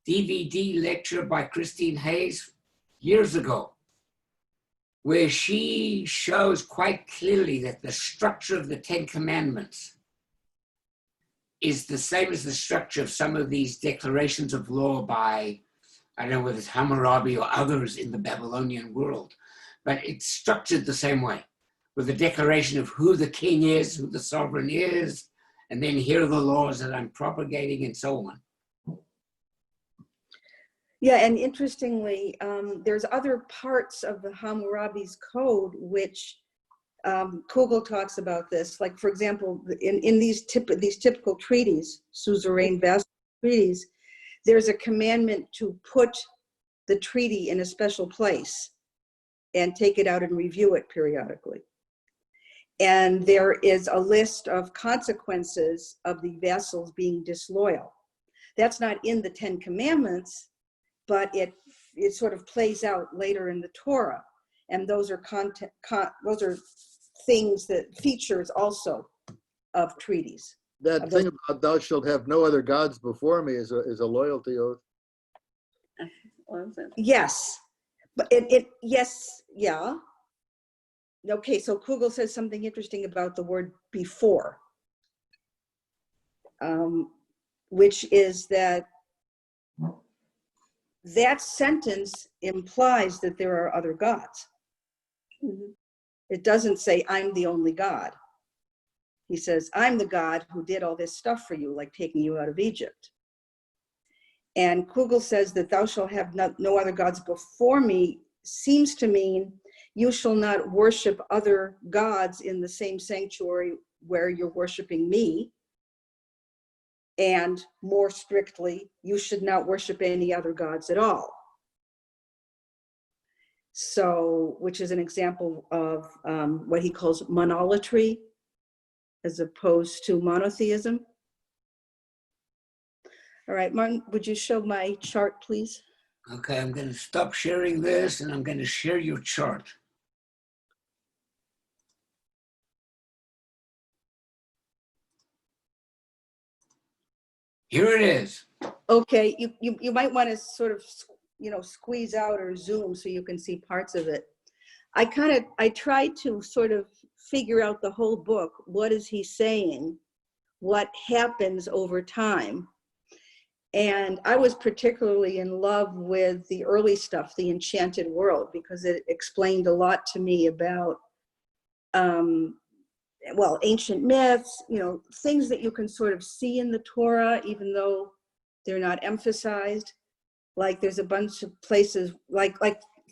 B: DVD lecture by Christine Hayes years ago, where she shows quite clearly that the structure of the 10 Commandments is the same as the structure of some of these declarations of law by, I don't know whether it's Hammurabi or others in the Babylonian world, but it's structured the same way, with a declaration of who the king is, who the sovereign is, and then here are the laws that I'm propagating, and so on.
C: Yeah, and interestingly, there's other parts of the Hammurabi's code which Kugel talks about this. Like, for example, in these typical treaties, suzerain vassal treaties, there's a commandment to put the treaty in a special place and take it out and review it periodically. And there is a list of consequences of the vassals being disloyal. That's not in the 10 Commandments, but it sort of plays out later in the Torah. And those are things that features also of treaties.
F: That thing about thou shalt have no other gods before me is a loyalty oath.
C: Yes, but yes, yeah. Okay, so Kugel says something interesting about the word before, which is that sentence implies that there are other gods. Mm-hmm. It doesn't say, I'm the only God. He says, I'm the God who did all this stuff for you, like taking you out of Egypt. And Kugel says that thou shalt have no other gods before me seems to mean you shall not worship other gods in the same sanctuary where you're worshiping me. And more strictly, you should not worship any other gods at all. So, which is an example of what he calls monolatry, as opposed to monotheism. All right, Martin, would you show my chart, please?
B: Okay, I'm going to stop sharing this and I'm going to share your chart. Here it is.
C: Okay, you might want to sort of, squeeze out or zoom so you can see parts of it. I tried to sort of figure out the whole book. What is he saying? What happens over time? And I was particularly in love with the early stuff, the Enchanted World, because it explained a lot to me about, ancient myths, things that you can sort of see in the Torah, even though they're not emphasized. Like there's a bunch of places, like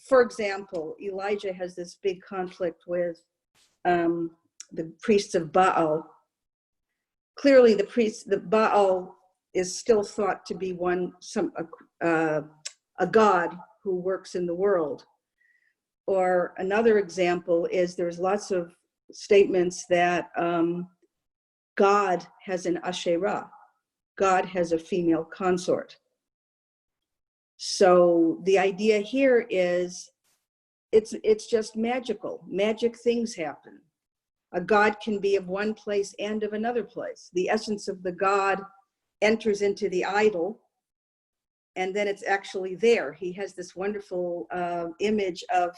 C: for example, Elijah has this big conflict with the priests of Baal. Clearly, the Baal is still thought to be a god who works in the world. Or another example is there's lots of statements that God has an Asherah, God has a female consort. So the idea here is it's just magical. Magic things happen. A god can be of one place and of another place. The essence of the god enters into the idol, and then it's actually there. He has this wonderful image of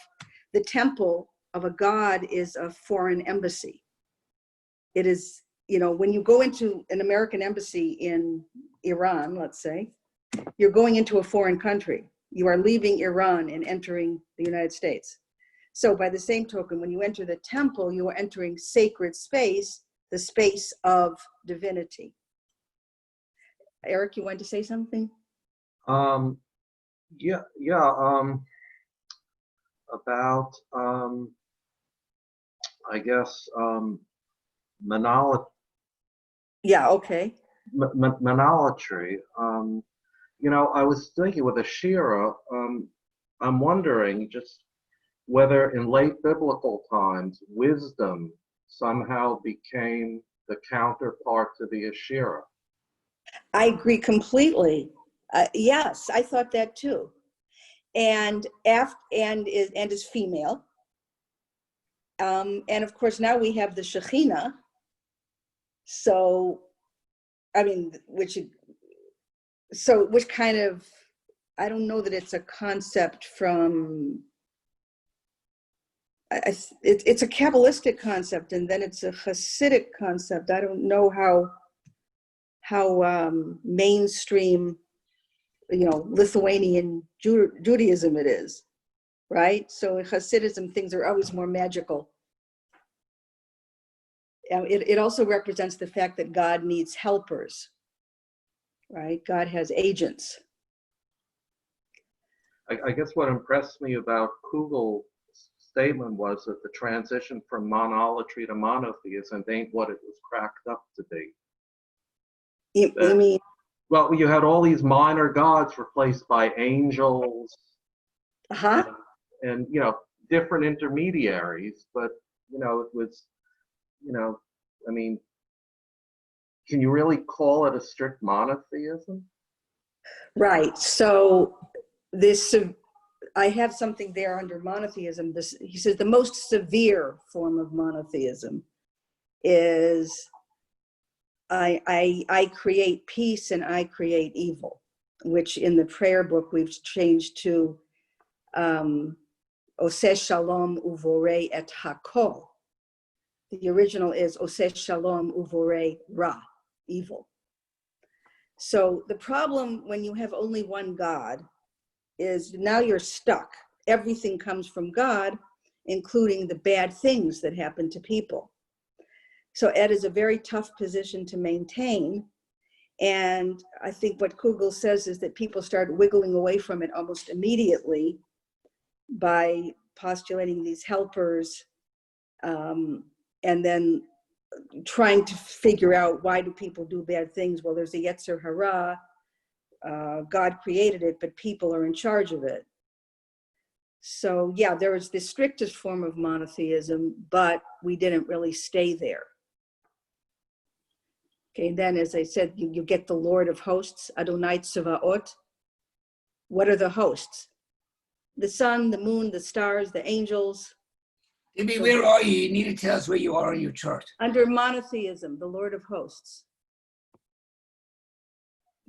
C: the temple of a god is a foreign embassy. It is, you know, when you go into an American embassy in Iran, let's say, you're going into a foreign country. You are leaving Iran and entering the United States. So by the same token, when you enter the temple, you are entering sacred space, the space of divinity. Eric, you wanted to say something?
D: Yeah, about, I guess,
C: Yeah, okay.
D: monolatry. You know, I was thinking with Asherah, I'm wondering just whether in late biblical times, wisdom somehow became the counterpart to the Asherah.
C: I agree completely. Yes, I thought that too. And is female. And of course, now we have the Shekhinah. So, I mean, which kind of, I don't know that it's a concept from, it's a Kabbalistic concept, and then it's a Hasidic concept. I don't know how mainstream, you know, Lithuanian Judaism it is, right? So in Hasidism, things are always more magical. It also represents the fact that God needs helpers, right? God has agents.
D: I guess what impressed me about Kugel's statement was that the transition from monolatry to monotheism ain't what it was cracked up to be.
C: You mean?
D: Well, you had all these minor gods replaced by angels, and you know, different intermediaries, but you know, it was, you know, I mean, can you really call it a strict monotheism?
C: Right. So this, I have something there under monotheism. This, he says, the most severe form of monotheism is I create peace and I create evil, which in the prayer book we've changed to Oseh Shalom Uvorei et Hakol. The original is Oseh Shalom Uvorei Ra, evil. So the problem when you have only one God is now you're stuck. Everything comes from God, including the bad things that happen to people. So Ed is a very tough position to maintain. And I think what Kugel says is that people start wiggling away from it almost immediately by postulating these helpers, and then trying to figure out why do people do bad things? Well, there's a Yetzer Hara, God created it, but people are in charge of it. So yeah, there was the strictest form of monotheism, but we didn't really stay there. Okay, and then as I said, you get the Lord of hosts, Adonai Tsevaot. What are the hosts? The sun, the moon, the stars, the angels.
B: Debbie, where are you? You need to tell us where you are on your chart.
C: Under monotheism, the Lord of hosts.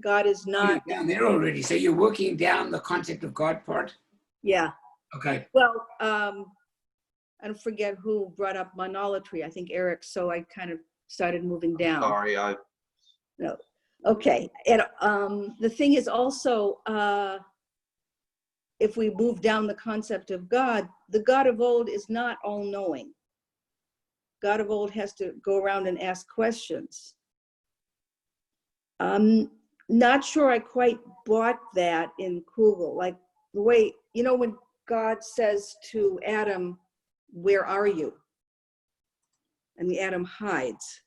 C: God is not.
B: You're down there already, so you're working down the concept of God part?
C: Yeah.
B: Okay.
C: Well, I don't forget who brought up monolatry. I think Eric, so I kind of started moving down.
D: Sorry,
C: No. Okay. And the thing is also, if we move down the concept of God, the God of old is not all-knowing. God of old has to go around and ask questions. I'm not sure I quite bought that in Kugel. Like the way, you know, when God says to Adam, "Where are you?" And the Adam hides.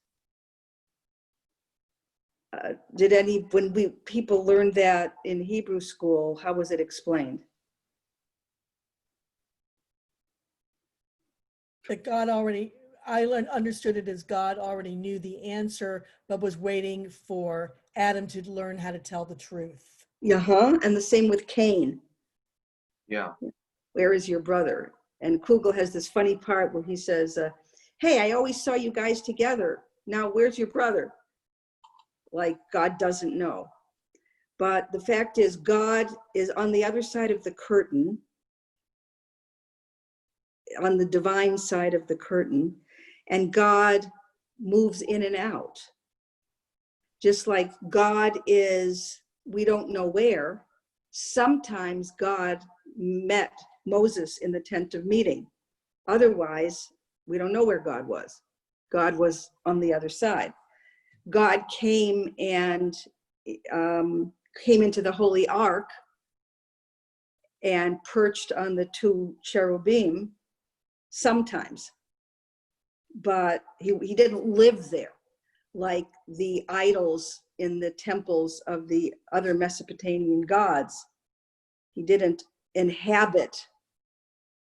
C: When people learned that in Hebrew school, how was it explained?
G: That God already, I understood it as God already knew the answer, but was waiting for Adam to learn how to tell the truth.
C: Uh-huh. And the same with Cain.
D: Yeah.
C: Where is your brother? And Kugel has this funny part where he says, hey, I always saw you guys together. Now, where's your brother? Like God doesn't know. But the fact is, God is on the other side of the curtain, on the divine side of the curtain, and God moves in and out. Just like God is, we don't know where. Sometimes God met Moses in the tent of meeting. Otherwise, we don't know where God was. God was on the other side. God came and came into the holy ark and perched on the two cherubim sometimes. But he didn't live there like the idols in the temples of the other Mesopotamian gods. He didn't inhabit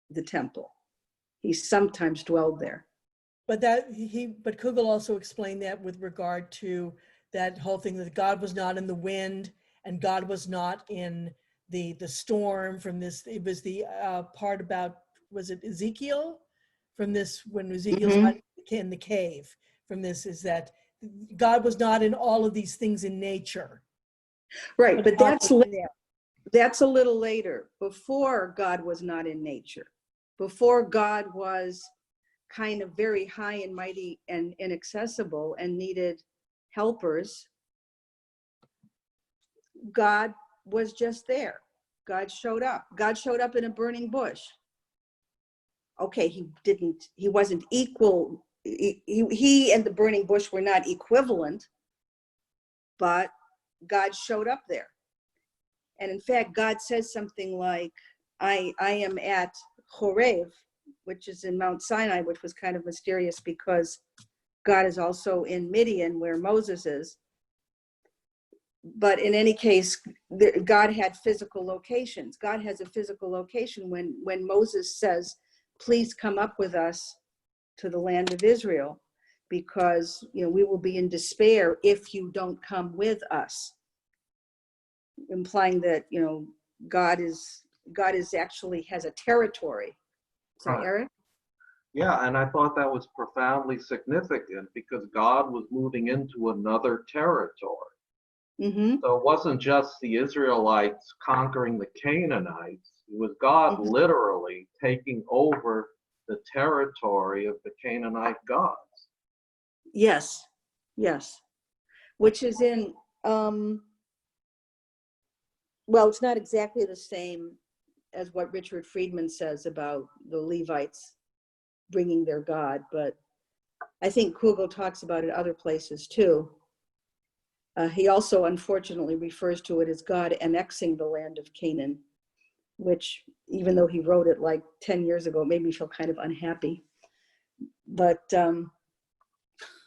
C: the temple. He sometimes dwelled there.
G: But Kugel also explained that with regard to that whole thing that God was not in the wind and God was not in the storm from this. It was the part about, was it Ezekiel? From this, when Ezekiel's hiding in the cave, from this is that God was not in all of these things in nature.
C: Right, but
G: God
C: that's
G: was
C: later. That's a little later, before God was not in nature, before God was kind of very high and mighty and inaccessible and needed helpers. God was just there. God showed up. God showed up in a burning bush. Okay, he wasn't equal. He and the burning bush were not equivalent, but God showed up there. And in fact, God says something like, I am at Horeb, which is in Mount Sinai, which was kind of mysterious because God is also in Midian, where Moses is. But in any case, God had physical locations. God has a physical location when Moses says, please come up with us to the land of Israel, because we will be in despair if you don't come with us. Implying that God is actually has a territory. So
D: Right.
C: Eric?
D: Yeah, and I thought that was profoundly significant because God was moving into another territory.
C: Mm-hmm.
D: So it wasn't just the Israelites conquering the Canaanites. It was God literally taking over the territory of the Canaanite gods.
C: Yes, which is in well, it's not exactly the same as what Richard Friedman says about the Levites bringing their God, but I think Kugel talks about it other places too. He also unfortunately refers to it as God annexing the land of Canaan, which even though he wrote it like 10 years ago, made me feel kind of unhappy. But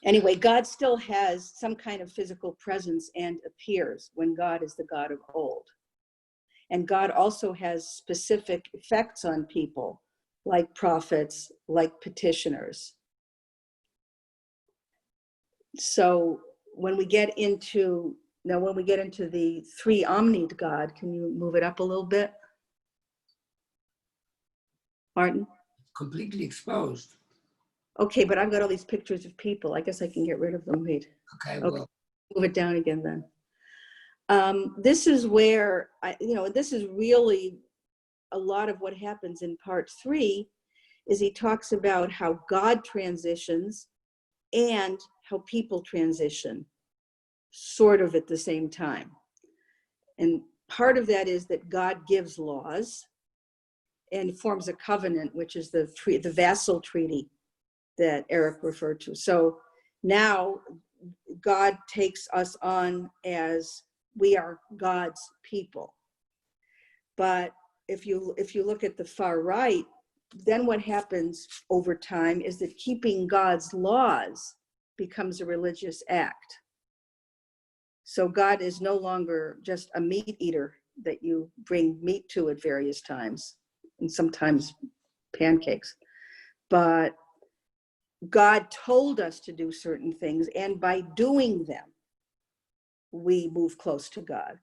C: anyway, God still has some kind of physical presence and appears when God is the God of old. And God also has specific effects on people, like prophets, like petitioners. So when we get into the three omnid God, can you move it up a little bit, Martin?
B: Completely exposed.
C: Okay, but I've got all these pictures of people. I guess I can get rid of them. Wait.
B: Okay,
C: Okay.
B: well,
C: Move it down again then. This is where this is really a lot of what happens in part 3, is he talks about how God transitions and how people transition sort of at the same time. And part of that is that God gives laws and forms a covenant, which is the vassal treaty that Eric referred to. So now God takes us on as we are God's people. But if you look at the far right, then what happens over time is that keeping God's laws becomes a religious act. So God is no longer just a meat eater that you bring meat to at various times, and sometimes pancakes. But God told us to do certain things, and by doing them, we move close to God.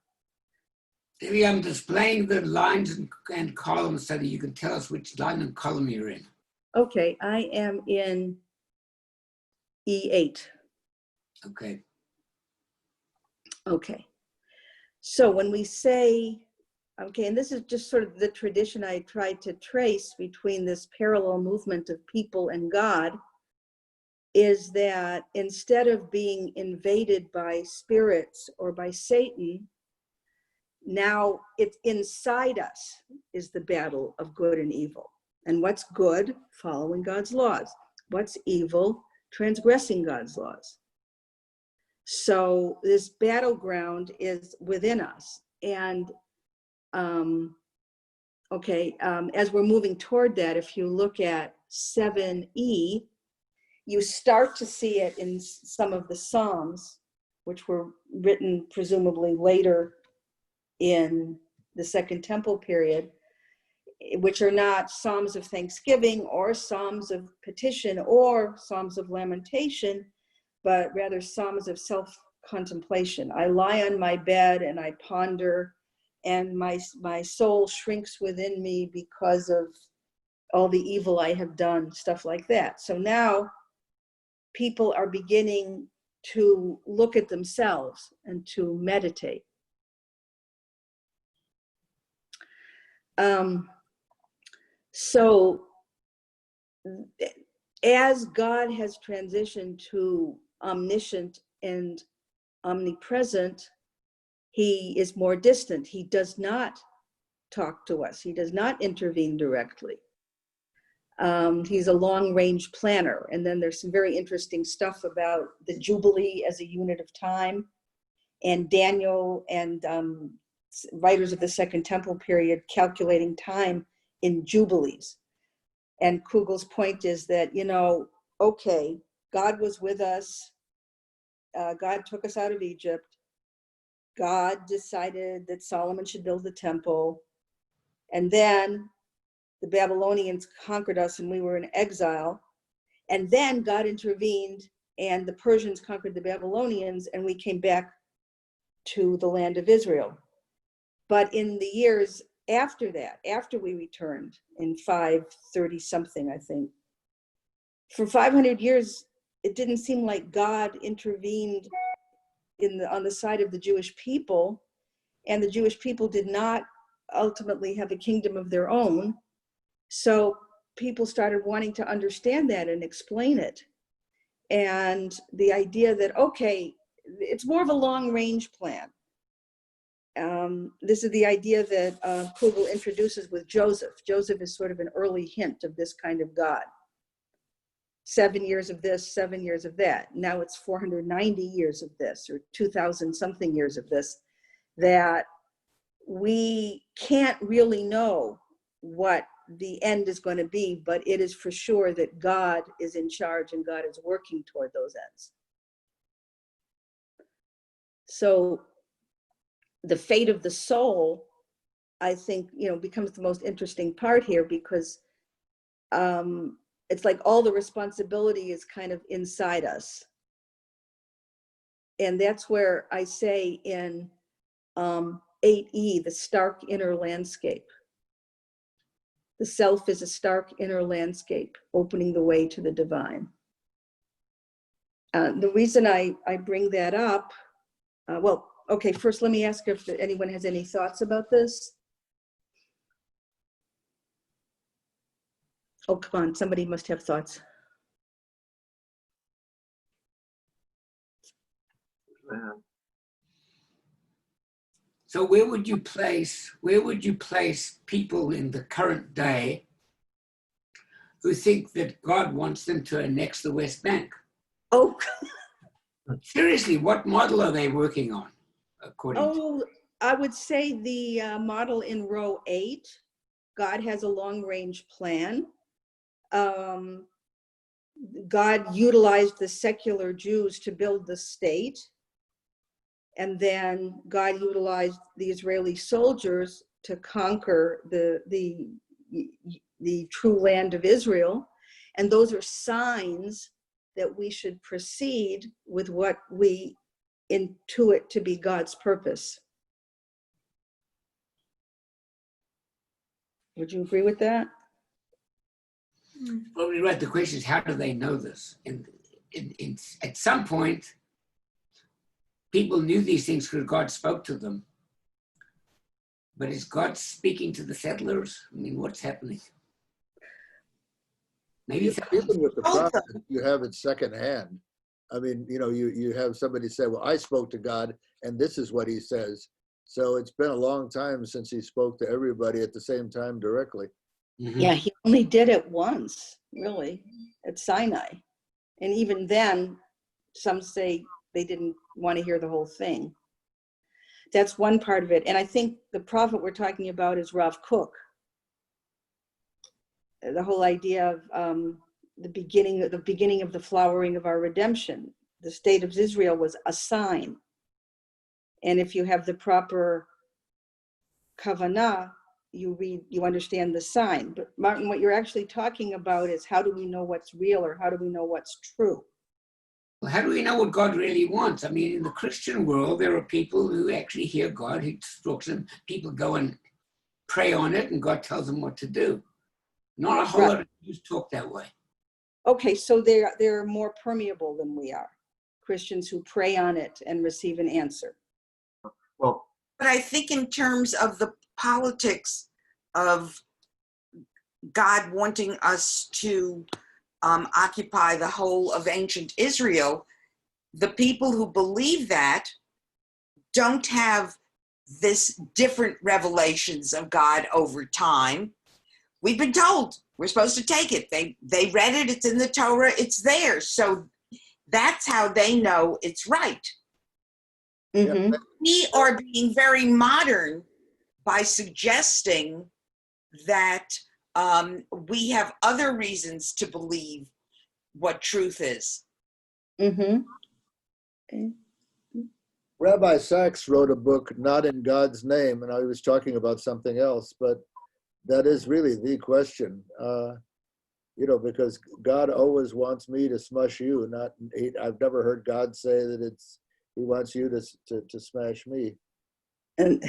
B: Maybe I'm displaying the lines and columns so that you can tell us which line and column you're in.
C: Okay, I am in E8.
B: Okay.
C: Okay. So when we say, okay, and this is just sort of the tradition I tried to trace between this parallel movement of people and God, is that instead of being invaded by spirits or by Satan, now it's inside us is the battle of good and evil. And what's good? Following God's laws. What's evil? Transgressing God's laws. So this battleground is within us. And as we're moving toward that, if you look at 7E, you start to see it in some of the Psalms, which were written presumably later in the Second Temple period, which are not Psalms of thanksgiving or Psalms of petition or Psalms of lamentation, but rather Psalms of self-contemplation. I lie on my bed and I ponder, and my soul shrinks within me because of all the evil I have done, stuff like that. So now people are beginning to look at themselves and to meditate. So as God has transitioned to omniscient and omnipresent, he is more distant. He does not talk to us. He does not intervene directly. He's a long-range planner. And then there's some very interesting stuff about the Jubilee as a unit of time, and Daniel and writers of the Second Temple period calculating time in Jubilees. And Kugel's point is that, okay, God was with us. God took us out of Egypt. God decided that Solomon should build the temple. And then the Babylonians conquered us and we were in exile. And then God intervened and the Persians conquered the Babylonians and we came back to the land of Israel. But in the years after that, after we returned in 530 something, I think, for 500 years, it didn't seem like God intervened on the side of the Jewish people, and the Jewish people did not ultimately have a kingdom of their own. So people started wanting to understand that and explain it. And the idea that, okay, it's more of a long-range plan. This is the idea that Kugel introduces with Joseph. Joseph is sort of an early hint of this kind of God. 7 years of this, 7 years of that. Now it's 490 years of this, or 2,000 something years of this, that we can't really know what the end is going to be, but it is for sure that God is in charge and God is working toward those ends. So the fate of the soul, I think, becomes the most interesting part here, because it's like all the responsibility is kind of inside us. And that's where I say in 8E, the stark inner landscape. The self is a stark inner landscape, opening the way to the divine. The reason I bring that up, okay, first let me ask if anyone has any thoughts about this. Oh, come on, somebody must have thoughts.
D: Man.
B: So where would you place people in the current day who think that God wants them to annex the West Bank?
C: Oh,
B: Seriously, what model are they working on, according to?
C: I would say the model in row 8, God has a long-range plan. God utilized the secular Jews to build the state. And then God utilized the Israeli soldiers to conquer the true land of Israel. And those are signs that we should proceed with what we into it to be God's purpose. Would you agree with that?
B: Well, the question is, how do they know this? And at some point, people knew these things because God spoke to them. But is God speaking to the settlers? I mean, what's happening? Maybe
F: Even with the
I: Both
F: prophet, you have it secondhand. I mean, you have somebody say, well, I spoke to God and this is what he says. So it's been a long time since he spoke to everybody at the same time directly.
C: Yeah, he only did it once, really, at Sinai. And even then, some say they didn't want to hear the whole thing. That's one part of it. And I think the prophet we're talking about is Rav Kook. The whole idea of the beginning of the flowering of our redemption. The state of Israel was a sign. And if you have the proper kavanah, you understand the sign. But Martin, what you're actually talking about is, how do we know what's real, or how do we know what's true?
B: Well, how do we know what God really wants? I mean, in the Christian world, there are people who actually hear God, he talks to them, people go and pray on it, and God tells them what to do. Not a whole lot of Jews talk that way.
C: Okay, so they're more permeable than we are. Christians who pray on it and receive an answer.
D: Well,
I: But I think in terms of the politics of God wanting us to occupy the whole of ancient Israel, the people who believe that don't have this different revelations of God over time. We've been told we're supposed to take it. They read it, it's in the Torah, it's there. So that's how they know it's right.
C: Mm-hmm.
I: We are being very modern by suggesting that we have other reasons to believe what truth is.
C: Mm-hmm. Okay.
F: Rabbi Sachs wrote a book, Not in God's Name, and I was talking about something else, but that is really the question, because God always wants me to smush you. I've never heard God say that he wants you to smash me.
C: And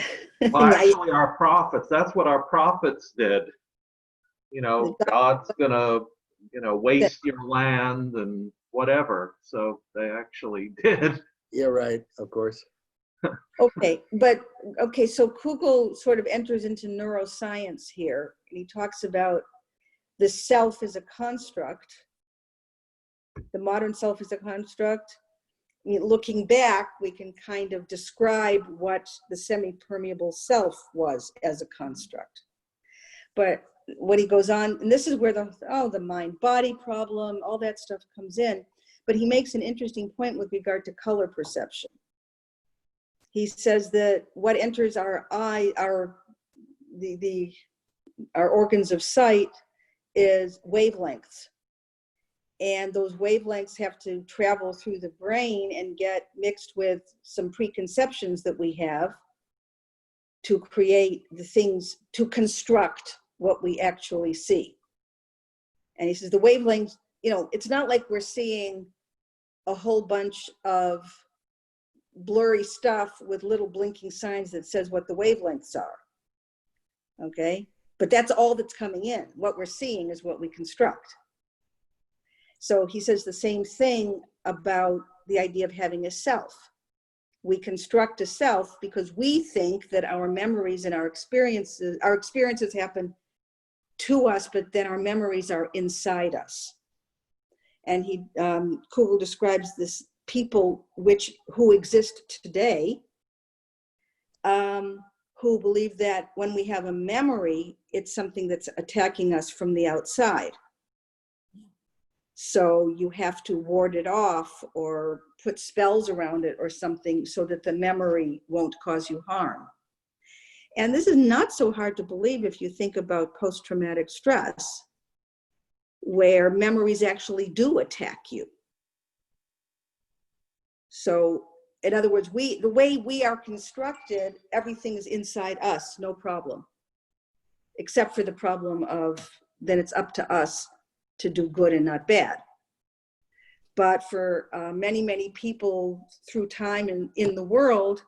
D: well, actually, our prophets, that's what our prophets did. God's gonna, waste your land and whatever. So they actually did.
F: Yeah, right, of course.
C: Okay, so Kugel sort of enters into neuroscience here. He talks about the self as a construct. The modern self is a construct. I mean, looking back, we can kind of describe what the semi-permeable self was as a construct. But when he goes on, and this is where the mind-body problem, all that stuff comes in. But he makes an interesting point with regard to color perception. He says that what enters our eye, our organs of sight, is wavelengths. And those wavelengths have to travel through the brain and get mixed with some preconceptions that we have to create the things, to construct what we actually see. And he says the wavelengths, it's not like we're seeing a whole bunch of blurry stuff with little blinking signs that says what the wavelengths are. Okay? But that's all that's coming in. What we're seeing is what we construct. So he says the same thing about the idea of having a self. We construct a self because we think that our memories and our experiences happen to us, but then our memories are inside us. And Kugel describes this people who exist today, who believe that when we have a memory, it's something that's attacking us from the outside. So you have to ward it off or put spells around it or something so that the memory won't cause you harm. And this is not so hard to believe if you think about post-traumatic stress, where memories actually do attack you. So in other words, the way we are constructed, everything is inside us, no problem. Except for the problem of then it's up to us to do good and not bad. But for many, many people through time in the world,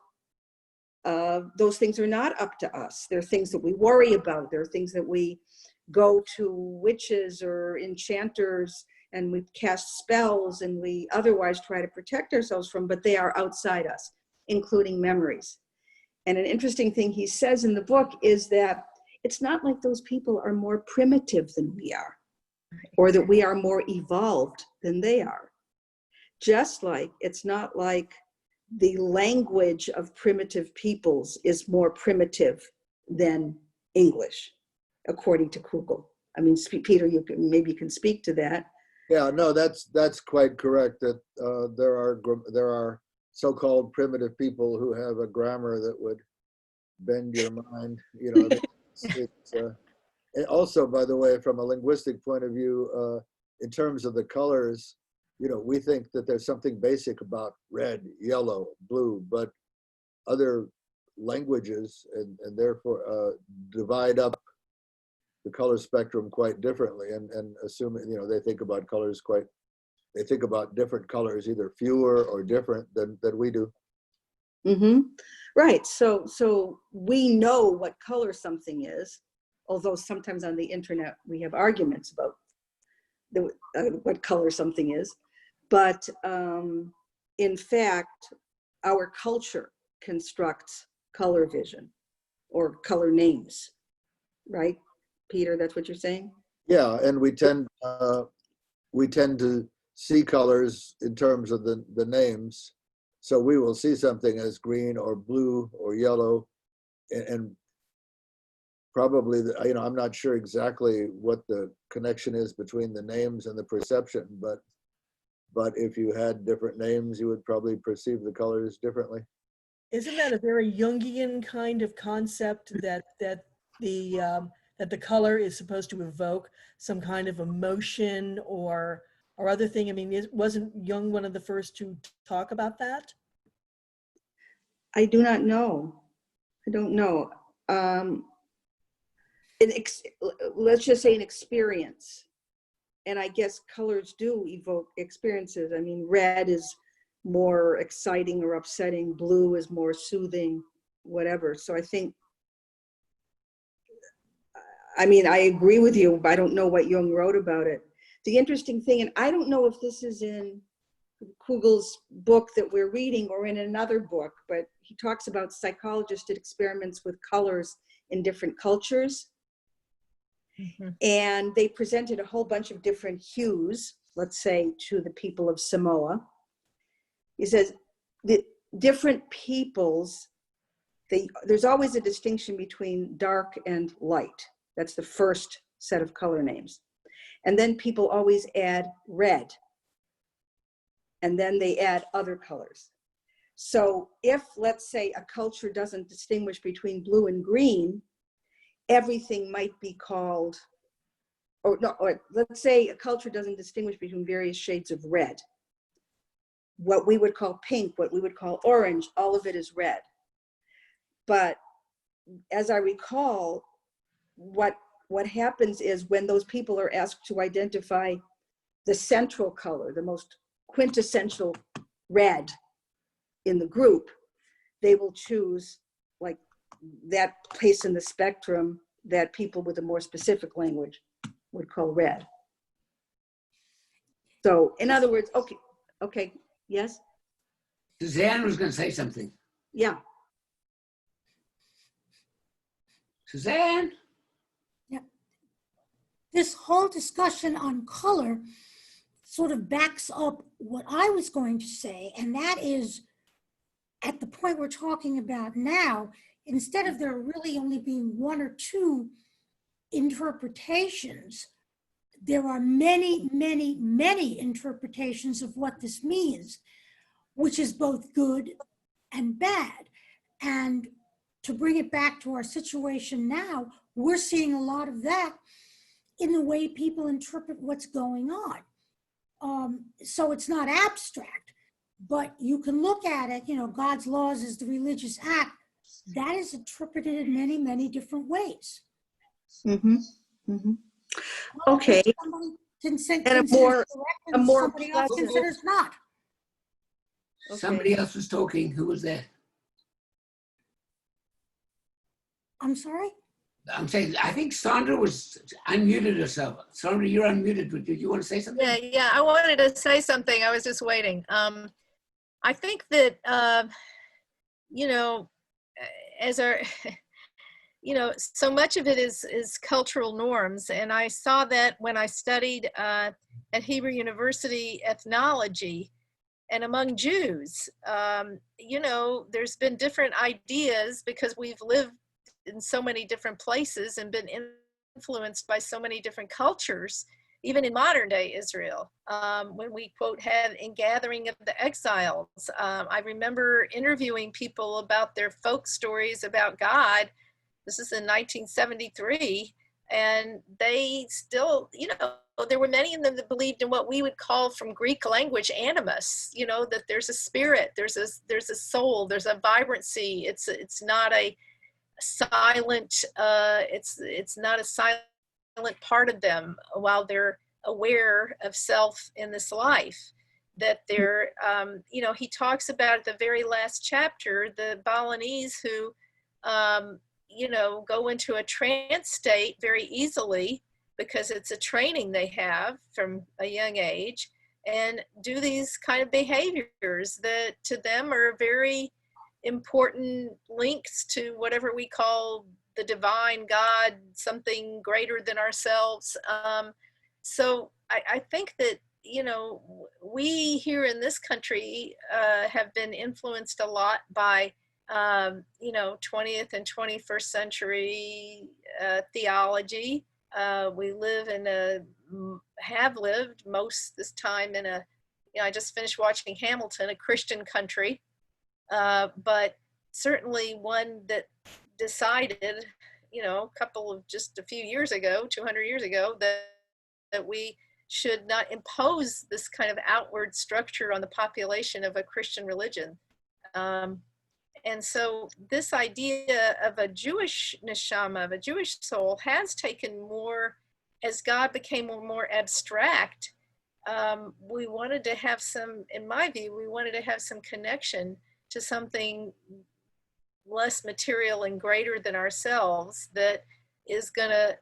C: those things are not up to us. They're things that we worry about. They're things that we go to witches or enchanters and we cast spells and we otherwise try to protect ourselves from, but they are outside us, including memories. And an interesting thing he says in the book is that it's not like those people are more primitive than we are, or that we are more evolved than they are. Just like it's not like the language of primitive peoples is more primitive than English, according to Kugel. I mean, Peter, maybe you can speak to that.
F: Yeah, no, that's quite correct. That there are so-called primitive people who have a grammar that would bend your mind. You know, and also, by the way, from a linguistic point of view, in terms of the colors, you know, we think that there's something basic about red, yellow, blue, but other languages and therefore divide up the color spectrum quite differently, and assuming, you know, they think about different colors, either fewer or different than we do.
C: Mm-hmm. Right. So we know what color something is, although sometimes on the internet we have arguments about what color something is. But in fact, our culture constructs color vision or color names, right? Peter, that's what you're saying?
F: Yeah, and we tend to see colors in terms of the names. So we will see something as green or blue or yellow, and probably, you know, I'm not sure exactly what the connection is between the names and the perception, but if you had different names, you would probably perceive the colors differently.
G: Isn't that a very Jungian kind of concept that the color is supposed to evoke some kind of emotion or other thing? I mean, wasn't Jung one of the first to talk about that?
C: I do not know. I don't know. Let's just say an experience. And I guess colors do evoke experiences. I mean, red is more exciting or upsetting. Blue is more soothing, whatever. So I mean, I agree with you, but I don't know what Jung wrote about it. The interesting thing, and I don't know if this is in Kugel's book that we're reading or in another book, but he talks about psychologists did experiments with colors in different cultures. Mm-hmm. And they presented a whole bunch of different hues, let's say, to the people of Samoa. He says the different peoples, there's always a distinction between dark and light. That's the first set of color names. And then people always add red. And then they add other colors. So if, let's say, a culture doesn't distinguish between blue and green, everything might be called, or let's say a culture doesn't distinguish between various shades of red. What we would call pink, what we would call orange, all of it is red. But as I recall, what happens is when those people are asked to identify the central color, the most quintessential red in the group, they will choose like that place in the spectrum that people with a more specific language would call red. So in other words, okay, yes?
B: Suzanne was going to say something.
C: Yeah.
B: Suzanne?
H: Yeah. This whole discussion on color sort of backs up what I was going to say, and that is at the point we're talking about now, instead of there really only being one or two interpretations, there are many, many, many interpretations of what this means, which is both good and bad. And to bring it back to our situation now, we're seeing a lot of that in the way people interpret what's going on. So it's not abstract, but you can look at it, you know, God's laws is the religious act. That is interpreted in many, many different ways.
C: Mm-hmm. Mm-hmm. Okay.
H: consider
C: And a more-
H: correct
C: a
H: and
C: more
H: somebody else
C: pleasant-
H: considers not.
C: Okay.
B: Somebody else was talking. Who was that?
H: I'm sorry?
B: I'm saying, I think Sandra was unmuted herself. Sandra, you're unmuted. Did you want to say something?
K: Yeah, I wanted to say something. I was just waiting. I think that, you know, as our, you know, so much of it is cultural norms. And I saw that when I studied at Hebrew University ethnology and among Jews. You know, there's been different ideas because we've lived in so many different places and been influenced by so many different cultures, even in modern day Israel. When we quote had in Gathering of the Exiles, I remember interviewing people about their folk stories about God. This is in 1973, and they still, you know, there were many of them that believed in what we would call from Greek language animus, you know, that there's a spirit, there's a soul, there's a vibrancy. It's not a silent, it's not a silent part of them while they're aware of self in this life. That they're, you know, he talks about at the very last chapter, the Balinese who, you know, go into a trance state very easily because it's a training they have from a young age, and do these kind of behaviors that to them are very important links to whatever we call the divine God, something greater than ourselves. So I think that, you know, we here in this country have been influenced a lot by, you know, 20th and 21st century theology. We live have lived most this time in a, you know, I just finished watching Hamilton, a Christian country. But certainly one that decided, you know, just a few years ago, 200 years ago, that we should not impose this kind of outward structure on the population of a Christian religion. And so this idea of a Jewish neshama, of a Jewish soul, has taken more, as God became more abstract. We wanted to have some, in my view, we wanted to have some connection to something less material and greater than ourselves that is going to,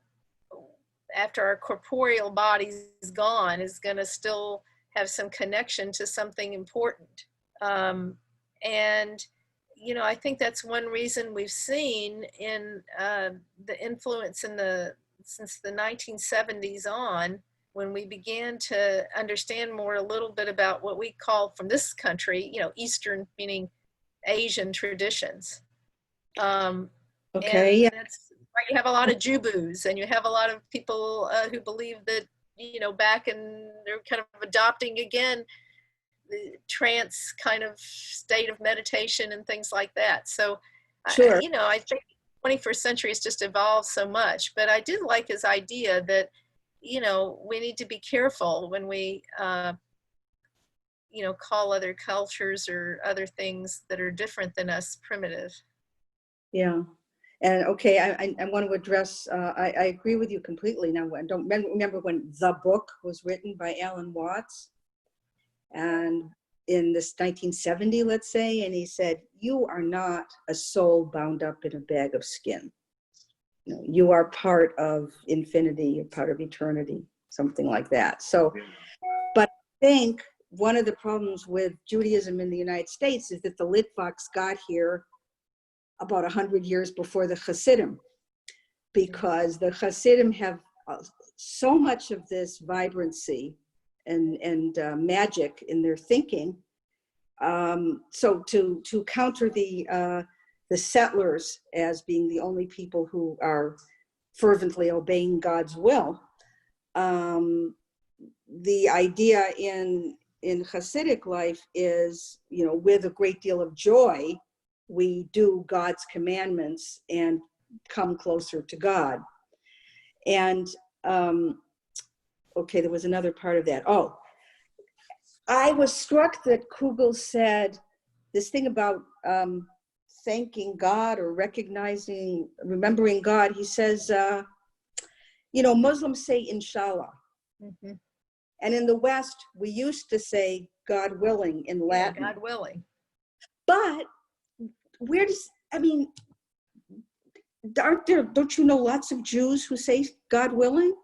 K: after our corporeal body is gone, is going to still have some connection to something important. And, you know, I think that's one reason we've seen in the influence since the 1970s on, when we began to understand more a little bit about what we call from this country, you know, Eastern, meaning Asian traditions.
C: Okay, yeah.
K: That's why you have a lot of Jubus, and you have a lot of people who believe that, you know, back and they're kind of adopting again the trance kind of state of meditation and things like that. So,
C: Sure.
K: you know, I think the 21st century has just evolved so much, but I did like his idea that, you know, we need to be careful when we, you know, call other cultures or other things that are different than us primitive.
C: Yeah. And okay, I want to address, I agree with you completely. Now, I don't remember when the book was written by Alan Watts, and in this 1970, let's say, and he said, you are not a soul bound up in a bag of skin. You know, you are part of infinity, you're part of eternity, something like that. So, but I think one of the problems with Judaism in the United States is that the Litvaks got here about 100 years before the Hasidim, because the Hasidim have so much of this vibrancy and magic in their thinking. So to counter the settlers as being the only people who are fervently obeying God's will, the idea in Hasidic life is, you know, with a great deal of joy, we do God's commandments and come closer to God. And okay, there was another part of that. Oh, I was struck that Kugel said this thing about thanking God or remembering God. He says, you know, Muslims say inshallah.
K: Mm-hmm.
C: And in the West, we used to say God willing in Latin.
K: God willing.
C: But where does, I mean, don't you know lots of Jews who say God willing?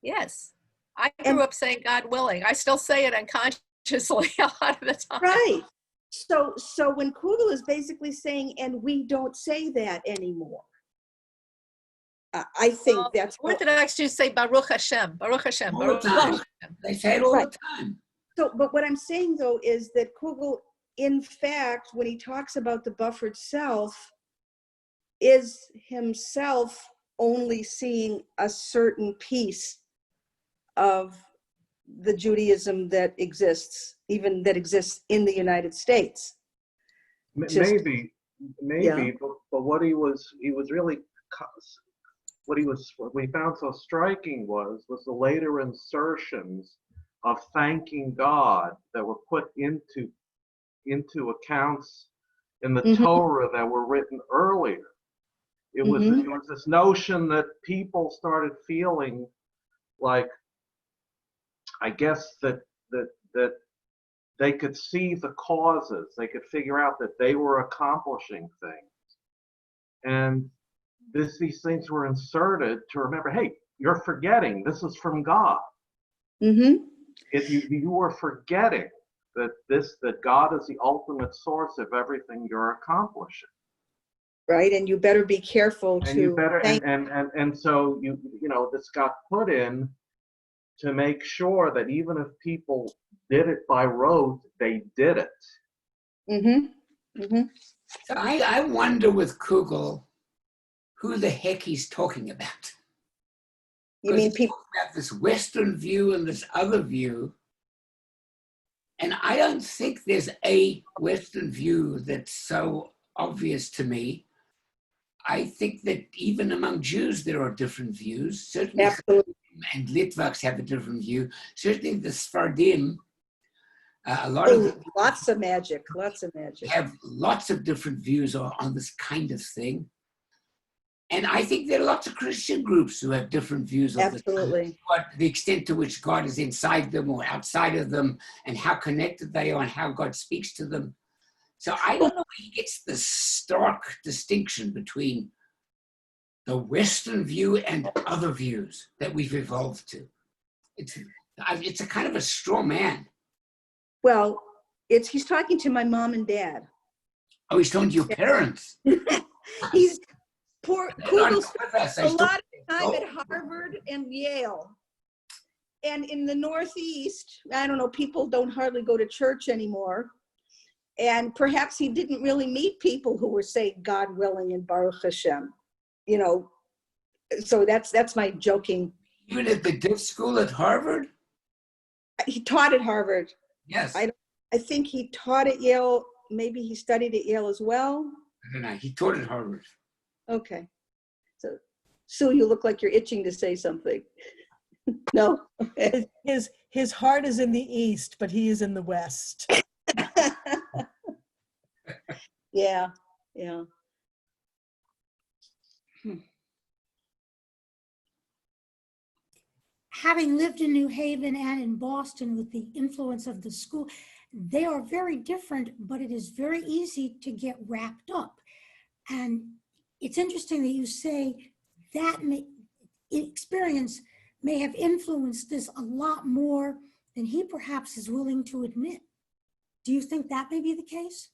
K: Yes. I grew up saying God willing. I still say it unconsciously a lot of the time.
C: Right. So when Kugel is basically saying, and we don't say that anymore, I think that's what.
K: Orthodox Jews say Baruch Hashem, Baruch Hashem,
B: All the
K: Baruch
B: time.
K: Hashem.
B: They say it all the time.
C: So, but what I'm saying though is that Kugel, in fact, when he talks about the buffered self, is himself only seeing a certain piece of the Judaism that exists, even that exists in the United States.
D: Maybe,
C: Yeah.
D: but what he was really, what we found so striking was the later insertions of thanking God that were put into accounts in the Torah that were written earlier. It was this notion that people started feeling like, I guess that they could see the causes, they could figure out that they were accomplishing things, and these things were inserted to remember, hey, you're forgetting this is from God. If you were forgetting that God is the ultimate source of everything you're accomplishing.
C: Right, and you better be careful
D: And
C: to
D: you better
C: thank.
D: and so you know this got put in to make sure that even if people did it by rote, they did it.
B: So I wonder with Kugel who the heck he's talking about.
C: You mean
B: He's
C: people?
B: talking about this Western view and this other view. And I don't think there's a Western view that's so obvious to me. I think that even among Jews, there are different views. Certainly,
C: Absolutely.
B: and Litvaks have a different view. Certainly, the Sfardim, a lot of them
C: Lots of magic.
B: have lots of different views on this kind of thing. And I think there are lots of Christian groups who have different views of the extent to which God is inside them or outside of them, and how connected they are and how God speaks to them. So I don't know where he gets the stark distinction between the Western view and other views that we've evolved to. It's a kind of a straw man.
C: Well, he's talking to my mom and dad.
B: Oh, he's talking to your parents.
C: He's poor Kugel
B: spent
C: a lot of time at Harvard and Yale. And in the Northeast, I don't know, people don't hardly go to church anymore. And perhaps he didn't really meet people who were saying God willing and Baruch Hashem, you know. So that's my joking.
B: Even at the div school at Harvard?
C: He taught at Harvard.
B: Yes.
C: I think he taught at Yale. Maybe he studied at Yale as well.
B: I don't know. He taught at Harvard.
C: Okay. So, Sue, you look like you're itching to say something. No? Okay.
G: His heart is in the East, but he is in the West.
C: Yeah.
H: Having lived in New Haven and in Boston with the influence of the school, they are very different, but it is very easy to get wrapped up. And it's interesting that you say that experience may have influenced this a lot more than he perhaps is willing to admit. Do you think that may be the case?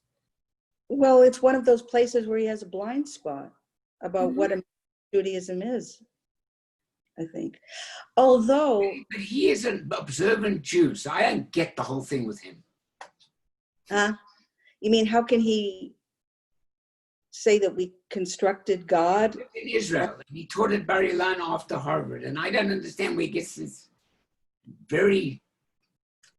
C: Well, it's one of those places where he has a blind spot about what Judaism is, I think. Although...
B: But he is an observant Jew, so I don't get the whole thing with him.
C: You mean, how can he say that we constructed God?
B: In Israel, and he taught at Bar Ilan after Harvard, and I don't understand where he gets this very